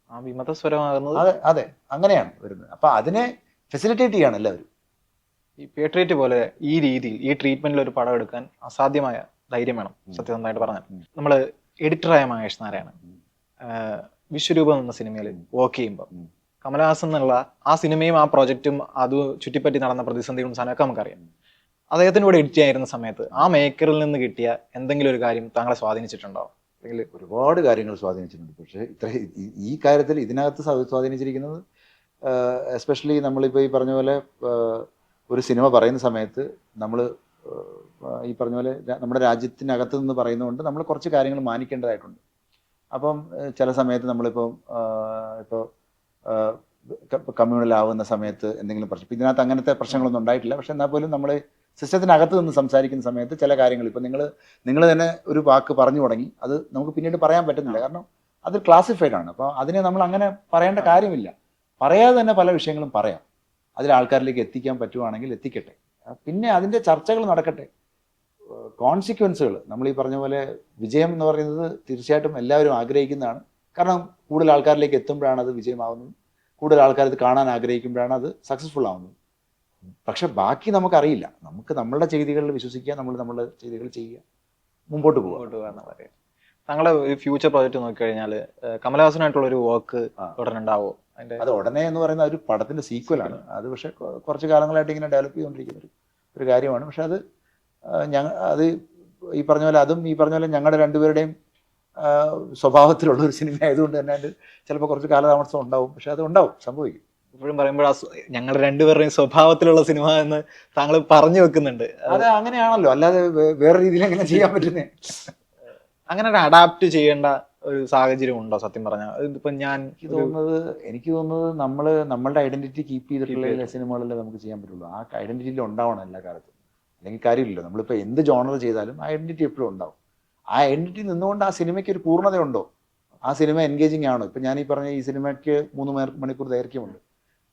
ആ വിമതസ്വരമാകുന്നത് അതെ, അങ്ങനെയാണ് വരുന്നത്. അപ്പൊ അതിനെ ഫെസിലിറ്റേറ്റ് ചെയ്യാണ് എല്ലാവരും. ഈ പേട്രിയറ്റ് പോലെ ഈ രീതിയിൽ ഈ ട്രീറ്റ്മെന്റിൽ ഒരു പടം എടുക്കാൻ അസാധ്യമായ ധൈര്യം വേണം, സത്യസന്ധമായിട്ട് പറഞ്ഞാൽ. നമ്മള് എഡിറ്ററായ മഹേഷ് നാരായണൻ വിശ്വരൂപം എന്ന സിനിമയിൽ വർക്ക് ചെയ്യുമ്പോൾ കമലഹാസൻ എന്നുള്ള ആ സിനിമയും ആ പ്രോജക്റ്റും അത് ചുറ്റിപ്പറ്റി നടന്ന പ്രതിസന്ധികളും സാധനമൊക്കെ നമുക്കറിയാം. അദ്ദേഹത്തിന് കൂടെ എഡിറ്റ് ചെയ്യായിരുന്ന സമയത്ത് ആ മേക്കറിൽ നിന്ന് കിട്ടിയ എന്തെങ്കിലും ഒരു കാര്യം താങ്കളെ സ്വാധീനിച്ചിട്ടുണ്ടോ? അല്ലെങ്കിൽ ഒരുപാട് കാര്യങ്ങൾ സ്വാധീനിച്ചിട്ടുണ്ട്. പക്ഷേ ഈ കാര്യത്തിൽ ഇതിനകത്ത് സ്വാധീനിച്ചിരിക്കുന്നത് എസ്പെഷ്യലി നമ്മളിപ്പോൾ ഈ പറഞ്ഞ പോലെ ഒരു സിനിമ പറയുന്ന സമയത്ത് നമ്മൾ ഈ പറഞ്ഞ പോലെ നമ്മുടെ രാജ്യത്തിനകത്ത് നിന്ന് പറയുന്നതുകൊണ്ട് നമ്മൾ കുറച്ച് കാര്യങ്ങൾ മാനിക്കേണ്ടതായിട്ടുണ്ട്. അപ്പം ചില സമയത്ത് നമ്മളിപ്പോൾ കമ്മ്യൂണലാവുന്ന സമയത്ത് എന്തെങ്കിലും പ്രശ്നം, ഇതിനകത്ത് അങ്ങനത്തെ പ്രശ്നങ്ങളൊന്നും ഉണ്ടായിട്ടില്ല. പക്ഷെ എന്നാൽ പോലും നമ്മൾ സിസ്റ്റത്തിനകത്ത് നിന്ന് സംസാരിക്കുന്ന സമയത്ത് ചില കാര്യങ്ങൾ, ഇപ്പം നിങ്ങൾ തന്നെ ഒരു വാക്ക് പറഞ്ഞു തുടങ്ങി, അത് നമുക്ക് പിന്നീട് പറയാൻ പറ്റുന്നില്ല, കാരണം അത് ക്ലാസിഫൈഡ് ആണ്. അപ്പോൾ അതിനെ നമ്മൾ അങ്ങനെ പറയേണ്ട കാര്യമില്ല. പറയാതെ തന്നെ പല വിഷയങ്ങളും പറയാം. അതിൽ ആൾക്കാരിലേക്ക് എത്തിക്കാൻ പറ്റുവാണെങ്കിൽ എത്തിക്കട്ടെ, പിന്നെ അതിൻ്റെ ചർച്ചകൾ നടക്കട്ടെ. കോൺസിക്വൻസുകൾ നമ്മൾ ഈ പറഞ്ഞ പോലെ വിജയം എന്ന് പറയുന്നത് തീർച്ചയായിട്ടും എല്ലാവരും ആഗ്രഹിക്കുന്നതാണ്. കാരണം കൂടുതൽ ആൾക്കാരിലേക്ക് എത്തുമ്പോഴാണ് അത് വിജയമാവുന്നത്, കൂടുതൽ ആൾക്കാർ ഇത് കാണാൻ ആഗ്രഹിക്കുമ്പോഴാണ് അത് സക്സസ്ഫുൾ ആവുന്നത്. പക്ഷെ ബാക്കി നമുക്കറിയില്ല. നമുക്ക് നമ്മളുടെ ചെയ്തികളിൽ വിശ്വസിക്കുക, നമ്മളുടെ ചെയ്തികൾ ചെയ്യുക, മുമ്പോട്ട് പോകുക. താങ്കളുടെ ഒരു ഫ്യൂച്ചർ പ്രോജക്റ്റ് നോക്കിക്കഴിഞ്ഞാൽ കമലഹാസനായിട്ടുള്ള ഒരു വർക്ക് ഉടനെ ഉണ്ടാവോ? അത് ഉടനെ എന്ന് പറയുന്ന ഒരു പടത്തിന്റെ സീക്വലാണ്. അത് പക്ഷെ കുറച്ച് കാലങ്ങളായിട്ട് ഇങ്ങനെ ഡെവലപ്പ് ചെയ്തുകൊണ്ടിരിക്കുന്ന ഒരു കാര്യമാണ്. പക്ഷെ അത് അത് ഈ പറഞ്ഞ പോലെ അതും ഈ പറഞ്ഞ പോലെ ഞങ്ങളുടെ രണ്ടുപേരുടെയും സ്വഭാവത്തിലുള്ള ഒരു സിനിമ ആയതുകൊണ്ട് തന്നെ അത് ചിലപ്പോൾ കുറച്ച് കാലതാമസം ഉണ്ടാവും. പക്ഷെ അത് ഉണ്ടാവും, സംഭവിക്കും. ഇപ്പോഴും പറയുമ്പോൾ ഞങ്ങളുടെ രണ്ടുപേരുടെയും സ്വഭാവത്തിലുള്ള സിനിമ എന്ന് താങ്കൾ പറഞ്ഞു വെക്കുന്നുണ്ട്. അത് അങ്ങനെയാണല്ലോ, അല്ലാതെ വേറെ രീതിയിൽ എങ്ങനെ ചെയ്യാൻ പറ്റുന്നേ? അങ്ങനെ ഒരു അഡാപ്റ്റ് ചെയ്യേണ്ട ഒരു സാഹചര്യം ഉണ്ടോ സത്യം പറഞ്ഞാൽ? ഇപ്പൊ എനിക്ക് തോന്നുന്നത് നമ്മളുടെ ഐഡന്റിറ്റി കീപ്പ് ചെയ്തിട്ടുള്ള സിനിമകളല്ലേ നമുക്ക് ചെയ്യാൻ പറ്റുള്ളൂ. ആ ഐഡന്റിറ്റിയിൽ ഉണ്ടാവണം എല്ലാ കാലത്തും, അല്ലെങ്കിൽ കാര്യമില്ലല്ലോ. നമ്മളിപ്പോൾ എന്ത് ജോണർ ചെയ്താലും ആ ഐഡന്റിറ്റി എപ്പോഴും ഉണ്ടാവും. ആ ഐഡന്റിറ്റി നിന്നുകൊണ്ട് ആ സിനിമയ്ക്ക് ഒരു പൂർണ്ണതയുണ്ടോ, ആ സിനിമ എൻഗേജിങ് ആണോ? ഇപ്പം ഞാൻ ഈ പറഞ്ഞ ഈ സിനിമയ്ക്ക് 3 മണിക്കൂർ ദൈർഘ്യമുണ്ട്.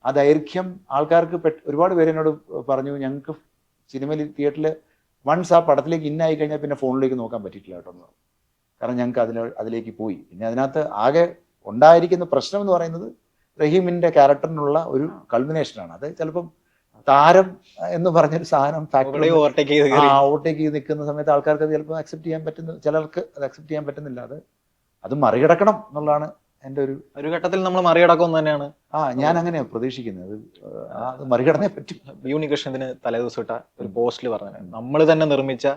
ആ ദൈർഘ്യം ആൾക്കാർക്ക് ഒരുപാട് പേര് എന്നോട് പറഞ്ഞു, ഞങ്ങൾക്ക് സിനിമയിൽ തിയേറ്ററിൽ വൺസ് ആ പടത്തിലേക്ക് ഇന്നായി കഴിഞ്ഞാൽ പിന്നെ ഫോണിലേക്ക് നോക്കാൻ പറ്റിയിട്ടില്ല കേട്ടോ എന്ന് പറഞ്ഞു. കാരണം ഞങ്ങൾക്ക് അതിലേക്ക് പോയി. പിന്നെ അതിനകത്ത് ആകെ ഉണ്ടായിരിക്കുന്ന പ്രശ്നം എന്ന് പറയുന്നത് റഹീമിന്റെ ക്യാരക്ടറിനുള്ള ഒരു കൾമിനേഷനാണ്. അത് ചിലപ്പം താരം എന്ന് പറഞ്ഞൊരു സാധനം ഫാക്ടർ ഓവർടേക്ക് ചെയ്ത് ഓവർടേക്ക് ചെയ്ത് നിൽക്കുന്ന സമയത്ത് ആൾക്കാർക്ക് അത് ചിലപ്പോൾ അക്സെപ്റ്റ് ചെയ്യാൻ പറ്റുന്ന, ചിലർക്ക് അത് അക്സെപ്റ്റ് ചെയ്യാൻ പറ്റുന്നില്ല. അത് മറികടക്കണം എന്നുള്ളതാണ് എൻ്റെ ഒരു ഘട്ടത്തിൽ നമ്മൾ മറികടക്കും തന്നെയാണ് ഞാൻ അങ്ങനെയാണ് പ്രതീക്ഷിക്കുന്നത്. അത് മറികടന്നേ പറ്റും. ഉണ്ണികൃഷ്ണന് തലേദിവസം ഇട്ട ഒരു പോസ്റ്റിൽ പറഞ്ഞത്, നമ്മൾ തന്നെ നിർമ്മിച്ച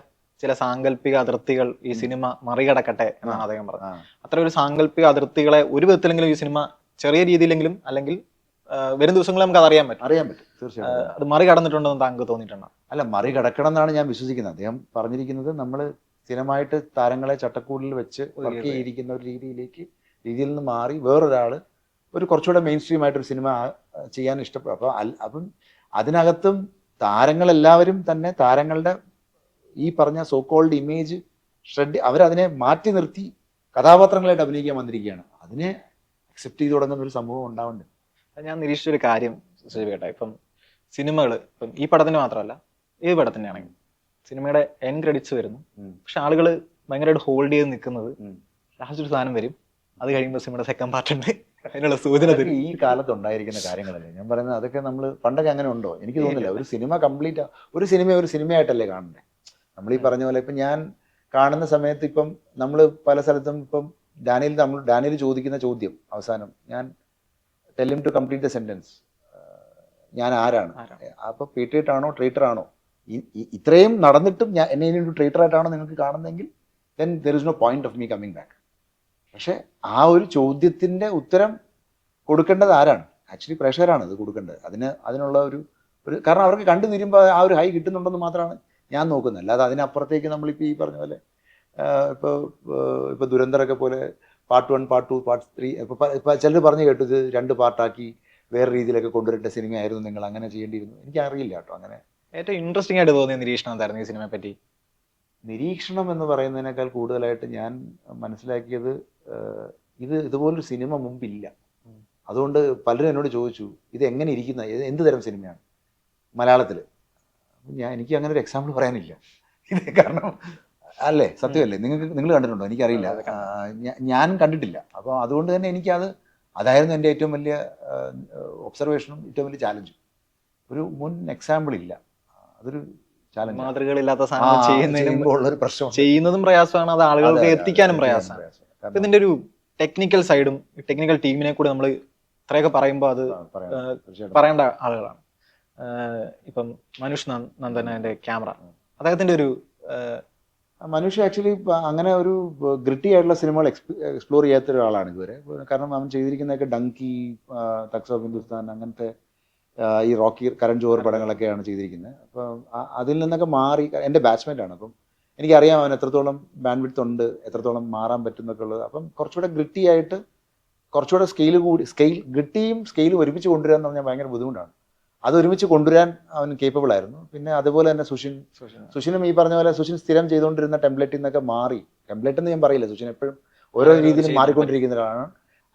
ചില സാങ്കല്പിക അതിർത്തികൾ ഈ സിനിമ മറികടക്കട്ടെ എന്നാണ് അദ്ദേഹം പറഞ്ഞത്. അത്ര ഒരു സാങ്കല്പിക അതിർത്തികളെ ഒരു വിധത്തിലെങ്കിലും ഈ സിനിമ ചെറിയ രീതിയിലെങ്കിലും അല്ലെങ്കിൽ വരും ദിവസങ്ങളിൽ നമുക്ക് അത് അറിയാൻ പറ്റും. തീർച്ചയായും അത് മറികടന്നിട്ടുണ്ടെന്ന് താങ്കൾക്ക് തോന്നിയിട്ടുണ്ടോ? അല്ല, മറികടക്കണം എന്നാണ് ഞാൻ വിശ്വസിക്കുന്നത്. അദ്ദേഹം പറഞ്ഞിരിക്കുന്നത് നമ്മൾ സ്ഥിരമായിട്ട് താരങ്ങളെ ചട്ടക്കൂടിൽ വെച്ച് വർക്ക് ചെയ്തിരിക്കുന്ന ഒരു രീതിയിൽ നിന്ന് മാറി വേറൊരാൾ ഒരു കുറച്ചുകൂടെ മെയിൻ സ്ട്രീം ആയിട്ടൊരു സിനിമ ചെയ്യാൻ ഇഷ്ടപ്പെടും. അപ്പം അതിനകത്തും താരങ്ങളെല്ലാവരും തന്നെ താരങ്ങളുടെ ഈ പറഞ്ഞ സോ കോൾഡ് ഇമേജ് അവരതിനെ മാറ്റി നിർത്തി കഥാപാത്രങ്ങളായിട്ട് അഭിനയിക്കാൻ വന്നിരിക്കുകയാണ്. അതിനെ അക്സെപ്റ്റ് ചെയ്ത് തുടങ്ങുന്ന ഒരു സംഭവം ഉണ്ടാവുന്നുണ്ട്. ഞാൻ നിരീക്ഷിച്ചൊരു കാര്യം കേട്ടോ, ഇപ്പം സിനിമകൾ ഇപ്പം ഈ പടത്തിന് മാത്രമല്ല ഏത് പടത്തിന്റെ ആണെങ്കിൽ സിനിമയുടെ എൻ ക്രെഡിറ്റ്സ് വരുന്നു, പക്ഷെ ആളുകൾ ഭയങ്കരമായിട്ട് ഹോൾഡ് ചെയ്ത് നിൽക്കുന്നത് ലാസ്റ്റ് ഒരു സാധനം വരും, അത് കഴിയുമ്പോൾ സിനിമയുടെ സെക്കൻഡ് പാർട്ട് ഉണ്ട്, അതിനുള്ള സൂചന തരും. ഈ കാലത്ത് ഉണ്ടായിരിക്കുന്ന കാര്യങ്ങളല്ലേ ഞാൻ പറയുന്നത്. അതൊക്കെ നമ്മൾ പണ്ടൊക്കെ അങ്ങനെ ഉണ്ടോ? എനിക്ക് തോന്നുന്നില്ല. ഒരു സിനിമ കംപ്ലീറ്റ് ഒരു സിനിമയായിട്ടല്ലേ കാണണ്ടേ? നമ്മൾ ഈ പറഞ്ഞ പോലെ ഇപ്പം ഞാൻ കാണുന്ന സമയത്ത് ഇപ്പം നമ്മൾ പല സ്ഥലത്തും ഇപ്പം ഡാനിയൽ ചോദിക്കുന്ന ചോദ്യം അവസാനം, ഞാൻ tell him to complete the sentence, ഞാൻ ആരാണ്? അപ്പൊ പീട്രിയറ്റ് ആണോ ട്രൈറ്റർ ആണോ? ഇത്രയും നടന്നിട്ടും എന്നെ ഒരു ട്രൈറ്റർ ആയിട്ടാണോ നിങ്ങൾക്ക് കാണുന്നതെങ്കിൽ then there is no point of me coming back. പക്ഷെ ആ ഒരു ചോദ്യത്തിന്റെ ഉത്തരം കൊടുക്കേണ്ടത് ആരാണ്? ആക്ച്വലി പ്രേക്ഷകരാണ് ഇത് കൊടുക്കേണ്ടത്. അതിനുള്ള ഒരു കാരണം അവർക്ക് കണ്ടു തീരുമ്പോൾ ആ ഒരു ഹൈ കിട്ടുന്നുണ്ടെന്ന് മാത്രമാണ് ഞാൻ നോക്കുന്നത്. അല്ലാതെ അതിനപ്പുറത്തേക്ക് നമ്മളിപ്പോൾ ഈ പറഞ്ഞ പോലെ ഇപ്പോൾ ദുരന്തരൊക്കെ പോലെ പാർട്ട് 1, പാർട്ട് 2, പാർട്ട് 3 ഇപ്പോൾ ചിലർ പറഞ്ഞു കേട്ടു ഇത് 2 പാർട്ടാക്കി വേറെ രീതിയിലൊക്കെ കൊണ്ടുവരേണ്ട സിനിമയായിരുന്നു, നിങ്ങൾ അങ്ങനെ ചെയ്യേണ്ടിയിരുന്നു. എനിക്ക് അറിയില്ല കേട്ടോ. അങ്ങനെ ഏറ്റവും ഇൻട്രസ്റ്റിംഗ് ആയിട്ട് തോന്നിയ നിരീക്ഷണം എന്തായിരുന്നു ഈ സിനിമയെ പറ്റി? നിരീക്ഷണം എന്ന് പറയുന്നതിനേക്കാൾ കൂടുതലായിട്ട് ഞാൻ മനസ്സിലാക്കിയത് ഇതുപോലൊരു സിനിമ മുമ്പില്ല. അതുകൊണ്ട് പലരും എന്നോട് ചോദിച്ചു ഇത് എങ്ങനെ ഇരിക്കുന്ന, എന്ത് തരം സിനിമയാണ് മലയാളത്തിൽ? എനിക്ക് അങ്ങനെ ഒരു എക്സാമ്പിൾ പറയാനില്ല. കാരണം അല്ലേ, സത്യമല്ലേ? നിങ്ങൾ കണ്ടിട്ടുണ്ടോ? എനിക്കറിയില്ല, ഞാൻ കണ്ടിട്ടില്ല. അപ്പോൾ അതുകൊണ്ട് തന്നെ അതായിരുന്നു എൻ്റെ ഏറ്റവും വലിയ ഒബ്സർവേഷനും ഏറ്റവും വലിയ ചാലഞ്ചും. ഒരു മുൻ എക്സാമ്പിൾ ഇല്ല. അതൊരു ചാലഞ്ച്. മാതൃകകളില്ലാത്ത സാധനം ഉള്ളൊരു പ്രശ്നം, ചെയ്യുന്നതും പ്രയാസമാണ്, അത് ആളുകൾക്ക് എത്തിക്കാനും പ്രയാസമാണ്. ഇതിന്റെ ഒരു ടെക്നിക്കൽ സൈഡും ടെക്നിക്കൽ ടീമിനെ കൂടി നമ്മൾ ഇത്രയൊക്കെ പറയുമ്പോൾ അത് പറയേണ്ട ആളുകളാണ്. ഇപ്പം മനുഷ് നന്ദനന്റെ ക്യാമറ, അദ്ദേഹത്തിന്റെ ഒരു മനുഷ്യ ആക്ച്വലി അങ്ങനെ ഒരു ഗ്രിറ്റി ആയിട്ടുള്ള സിനിമകൾ എക്സ്പ്ലോർ ചെയ്യാത്ത ഒരാളാണ് ഇതുവരെ. കാരണം അവൻ ചെയ്തിരിക്കുന്നതൊക്കെ ഡങ്കി, തക്സ് ഓഫ് ഹിന്ദുസ്ഥാൻ, അങ്ങനത്തെ ഈ റോക്കി, കരൺ ജോഹർ പടങ്ങളൊക്കെയാണ് ചെയ്തിരിക്കുന്നത്. അപ്പം അതിൽ നിന്നൊക്കെ മാറി എൻ്റെ ബാച്ച്മേറ്റ് ആണ്. അപ്പം എനിക്കറിയാം അവൻ എത്രത്തോളം ബാൻഡ് വിഡ്ത്ത് ഉണ്ട്, എത്രത്തോളം മാറാൻ പറ്റും എന്നൊക്കെ ഉള്ളത്. അപ്പം കുറച്ചുകൂടെ ഗ്രിറ്റി ആയിട്ട് കുറച്ചുകൂടെ ഗ്രിറ്റിയും സ്കെയിലും ഒരുമിച്ച് കൊണ്ടുവരിക എന്ന് പറഞ്ഞാൽ ഭയങ്കര ബുദ്ധിമുട്ടാണ്. അത് ഒരുമിച്ച് കൊണ്ടുവരാൻ അവൻ കേപ്പബിൾ ആയിരുന്നു. പിന്നെ അതുപോലെ തന്നെ സുഷിനും ഈ പറഞ്ഞ പോലെ സുഷിൻ സ്ഥിരം ചെയ്തുകൊണ്ടിരുന്ന ടെംപ്ലേറ്റിൽ നിന്നൊക്കെ മാറി, ടെംപ്ലേറ്റ് എന്ന് ഞാൻ പറയില്ല, സുഷിൻ എപ്പോഴും ഓരോ രീതിയിലും മാറിക്കൊണ്ടിരിക്കുന്ന ഒരാളാണ്.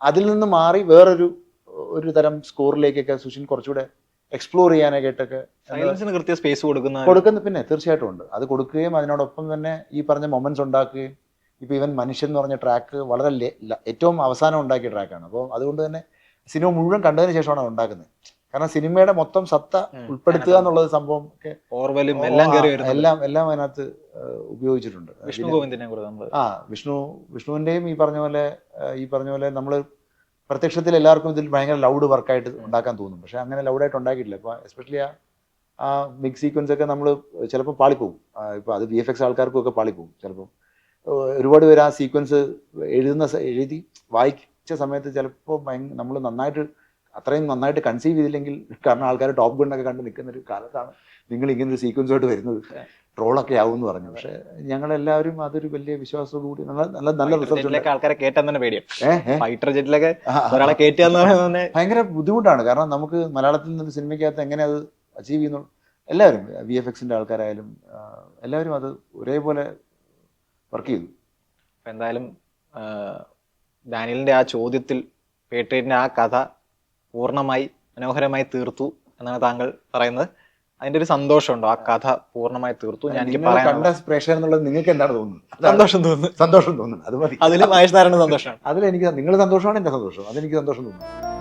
അതിൽ നിന്ന് മാറി വേറൊരു തരം സ്കോറിലേക്കൊക്കെ സുഷിൻ കുറച്ചുകൂടെ എക്സ്പ്ലോർ ചെയ്യാനായിട്ടൊക്കെ സ്പേസ് കൊടുക്കുന്ന പിന്നെ തീർച്ചയായിട്ടും ഉണ്ട്. അത് കൊടുക്കുകയും അതിനോടൊപ്പം തന്നെ ഈ പറഞ്ഞ മൊമെന്റ്സ് ഉണ്ടാക്കുകയും, ഇപ്പൊ ഇവൻ മനുഷ്യൻ എന്ന് പറഞ്ഞ ട്രാക്ക് വളരെ ഏറ്റവും അവസാനം ഉണ്ടാക്കിയ ട്രാക്കാണ്. അപ്പോൾ അതുകൊണ്ട് തന്നെ സിനിമ മുഴുവൻ കണ്ടതിന് ശേഷമാണ് അത് ഉണ്ടാക്കുന്നത്. കാരണം സിനിമയുടെ മൊത്തം സത്ത ഉൾപ്പെടുത്തുക എന്നുള്ളത് സംഭവം ഒക്കെ എല്ലാം അതിനകത്ത് ഉപയോഗിച്ചിട്ടുണ്ട്. വിഷ്ണുവിന്റെയും ഈ പറഞ്ഞ പോലെ നമ്മൾ പ്രത്യക്ഷത്തിൽ എല്ലാവർക്കും ഇതിൽ ഭയങ്കര ലൗഡ് വർക്കായിട്ട് ഉണ്ടാക്കാൻ തോന്നും. പക്ഷെ അങ്ങനെ ലൗഡായിട്ട് ഉണ്ടാക്കിയിട്ടില്ല. ഇപ്പൊ എസ്പെഷ്യലി ആ മിക്സ് സീക്വൻസ് ഒക്കെ നമ്മൾ ചിലപ്പോൾ പാളിപ്പോകും. ഇപ്പൊ അത് VFX ആൾക്കാർക്കും ഒക്കെ പാളിപ്പോകും. ചിലപ്പോൾ ഒരുപാട് പേര് ആ സീക്വൻസ് എഴുതി വായിച്ച സമയത്ത് ചിലപ്പോൾ നമ്മൾ അത്രയും നന്നായിട്ട് കൺസീവ് ചെയ്തില്ലെങ്കിൽ, കാരണം ആൾക്കാർ ടോപ്പ് ഗണ്ണൊക്കെ കണ്ട് നിൽക്കുന്ന ഒരു കാലത്താണ് നിങ്ങൾ ഇങ്ങനൊരു സീക്വൻസുമായിട്ട് വരുന്നത്, ട്രോളൊക്കെ ആവും എന്ന് പറഞ്ഞു. പക്ഷെ ഞങ്ങളെല്ലാവരും അതൊരു വലിയ വിശ്വാസം കൂടി നല്ല റിസൾട്ട്. ആൾക്കാരെ കേട്ടാൻ തന്നെ പേടിയാണ്. ഭയങ്കര ബുദ്ധിമുട്ടാണ്. കാരണം നമുക്ക് മലയാളത്തിൽ നിന്ന് സിനിമയ്ക്കകത്ത് എങ്ങനെ അത് അച്ചീവ് ചെയ്യുന്നു, എല്ലാവരും VFXന്റെ ആൾക്കാരായാലും എല്ലാവരും അത് ഒരേപോലെ വർക്ക് ചെയ്തു. എന്തായാലും ഡാനിയലിന്റെ ആ ചോദ്യത്തിൽ പേട്രിയറ്റിന്റെ ആ കഥ പൂർണ്ണമായി മനോഹരമായി തീർത്തു എന്നാണ് താങ്കൾ പറയുന്നത്. അതിന്റെ ഒരു സന്തോഷമുണ്ടോ ആ കഥ പൂർണ്ണമായി തീർത്തു ഞാൻ എനിക്ക് നിങ്ങൾ പറയാൻ കണ്ട പ്രേക്ഷകൻ എന്നുള്ളത് നിങ്ങൾക്ക് എന്താണ് തോന്നുന്നത്? അതാണ് സന്തോഷം തോന്നുന്നു. സന്തോഷം തോന്നുന്നു. അത് മതി. അതിൽ മഹേഷ് നാരായണന്റെ സന്തോഷമാണ്. അതിലെനിക്ക് നിങ്ങൾ സന്തോഷമാണ് എൻ്റെ സന്തോഷം. അതെനിക്ക് സന്തോഷം തോന്നുന്നു.